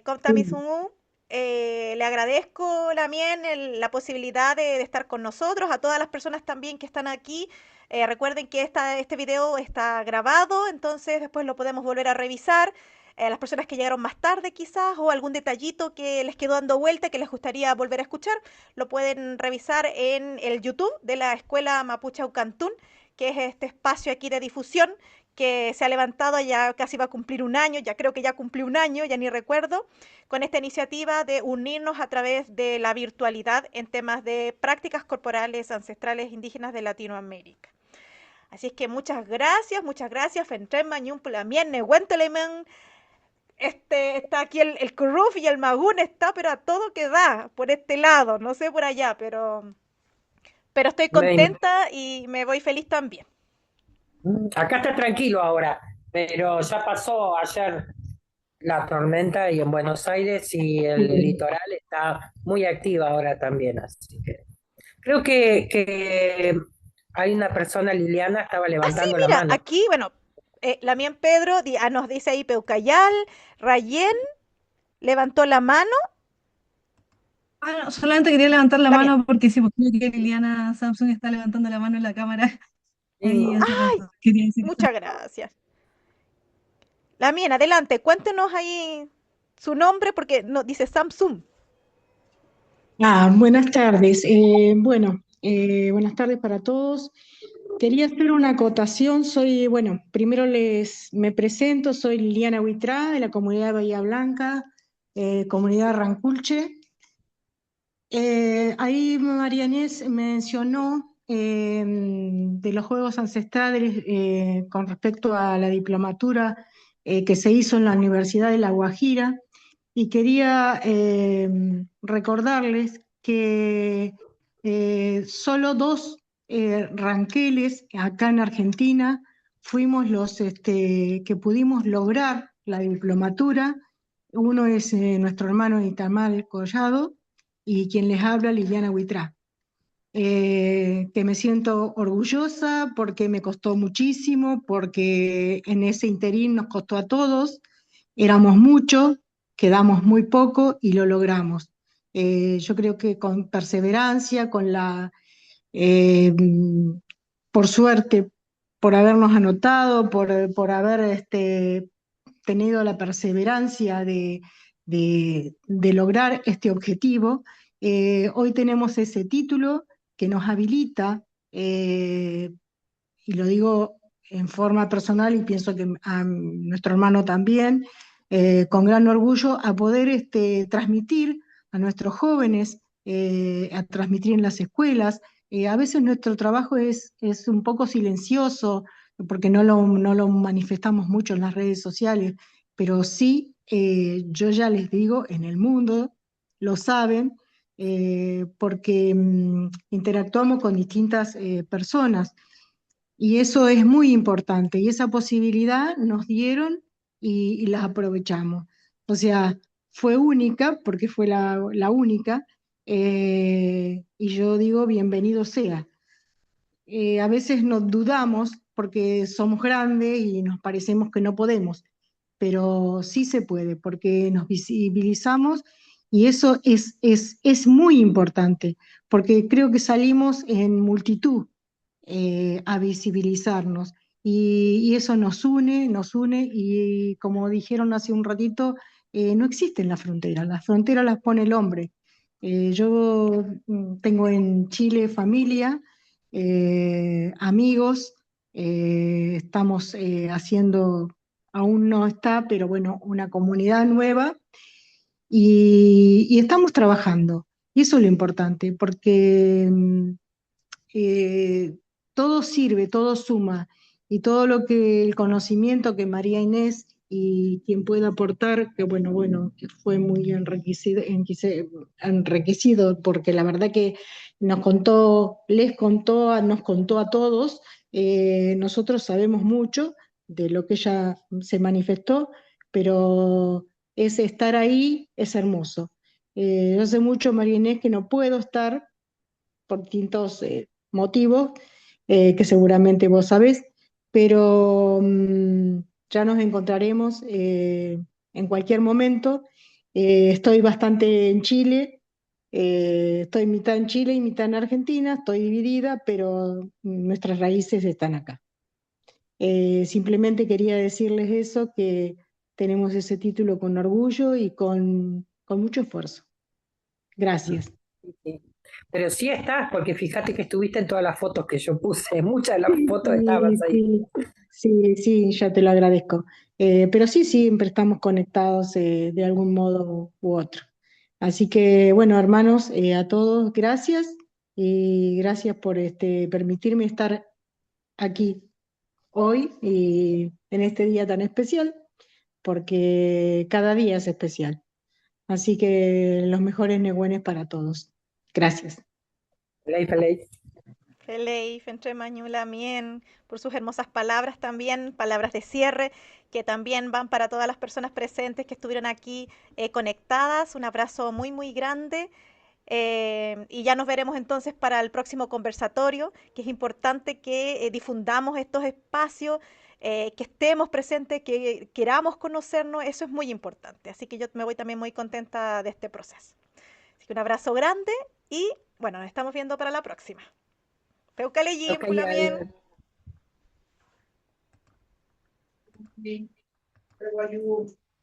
Komtamisungu. Le agradezco lamien la posibilidad de estar con nosotros, a todas las personas también que están aquí. Recuerden que este video está grabado, entonces después lo podemos volver a revisar. Las personas que llegaron más tarde quizás o algún detallito que les quedó dando vuelta que les gustaría volver a escuchar, lo pueden revisar en el YouTube de la Escuela Mapuche Aucantún, que es este espacio aquí de difusión que se ha levantado, ya casi va a cumplir un año, ya creo que ya cumplió un año, ya ni recuerdo, con esta iniciativa de unirnos a través de la virtualidad en temas de prácticas corporales ancestrales indígenas de Latinoamérica. Así es que muchas gracias, Fentrem Mañum Pulamien, Nehuentelemen. Está aquí el Curruf y el Magún está, pero a todo que da por este lado, no sé por allá, pero estoy Me- contenta y me voy feliz también. Acá está tranquilo ahora, pero ya pasó ayer la tormenta y en Buenos Aires y el litoral está muy activa ahora también, así que creo que hay una persona, Liliana, estaba Ah, sí, levantando la mira, mano. aquí, bueno, Lamien Pedro nos dice ahí Peucayal, Rayen levantó la mano. Ah, no, solamente quería levantar la Lamien, mano porque sí, porque creo que Liliana Samsung está levantando la mano en la cámara ahí Sí. hace rato. Quería decir eso. muchas gracias. Lamien, adelante, cuéntenos ahí su nombre porque no, dice Samsung. Buenas tardes. Buenas tardes para todos. Quería hacer una acotación. Primero me presento, soy Liliana Huitrá de la comunidad de Bahía Blanca, comunidad Ranculche. Ahí María Inés mencionó de los juegos ancestrales con respecto a la diplomatura que se hizo en la Universidad de La Guajira y quería recordarles que solo dos ranqueles acá en Argentina fuimos los que pudimos lograr la diplomatura. Uno es nuestro hermano Itamar Collado y quien les habla, Liliana Huitrá. Que me siento orgullosa porque me costó muchísimo, porque en ese interín nos costó a todos, éramos muchos, quedamos muy poco y lo logramos. Yo creo que con perseverancia, eh, por suerte, por habernos anotado, por haber tenido la perseverancia de lograr este objetivo, hoy tenemos ese título que nos habilita, y lo digo en forma personal y pienso que a nuestro hermano también, con gran orgullo a poder transmitir a nuestros jóvenes, a transmitir en las escuelas. A veces nuestro trabajo es un poco silencioso porque no lo manifestamos mucho en las redes sociales, pero sí, yo ya les digo, en el mundo lo saben, porque interactuamos con distintas personas. Y eso es muy importante y esa posibilidad nos dieron y las aprovechamos. O sea, fue única porque fue la única, y yo digo bienvenido sea. A veces nos dudamos porque somos grandes y nos parecemos que no podemos, pero sí se puede porque nos visibilizamos y eso es muy importante porque creo que salimos en multitud a visibilizarnos y eso nos une y como dijeron hace un ratito, no existen las fronteras las pone el hombre. Yo tengo en Chile familia, amigos, estamos haciendo, aún no está, pero bueno, una comunidad nueva y estamos trabajando. Y eso es lo importante, porque eh, todo sirve, todo suma, y todo lo que el conocimiento que María Inés y quien pueda aportar, que bueno, que fue muy enriquecido, porque la verdad que nos contó, nos contó a todos, nosotros sabemos mucho de lo que ella se manifestó, pero es estar ahí, es hermoso. Yo hace mucho, María Inés, que no puedo estar por distintos motivos que seguramente vos sabés, pero ya nos encontraremos en cualquier momento. Estoy bastante en Chile, estoy mitad en Chile y mitad en Argentina, estoy dividida, pero nuestras raíces están acá. Simplemente quería decirles eso, que tenemos ese título con orgullo y con mucho esfuerzo. Gracias. Sí. Pero sí estás, porque fíjate que estuviste en todas las fotos que yo puse, muchas de las fotos estabas Sí, ahí. sí, sí, sí, ya te lo agradezco. Pero sí, siempre estamos conectados de algún modo u otro. Así que, bueno, hermanos, a todos, gracias y gracias por permitirme estar aquí hoy y en este día tan especial, porque cada día es especial. Así que los mejores negüenes para todos. Gracias. Feliz, feliz. Feleif, entre Mañula, Mien, por sus hermosas palabras también, palabras de cierre, que también van para todas las personas presentes que estuvieron aquí conectadas. Un abrazo muy, muy grande. Y ya nos veremos entonces para el próximo conversatorio, que es importante que difundamos estos espacios, que estemos presentes, que queramos conocernos, eso es muy importante. Así que yo me voy también muy contenta de este proceso. Así que un abrazo grande y bueno, nos estamos viendo para la próxima. Peucalellín, Ok, Pulamien. Sí, pero ayudo.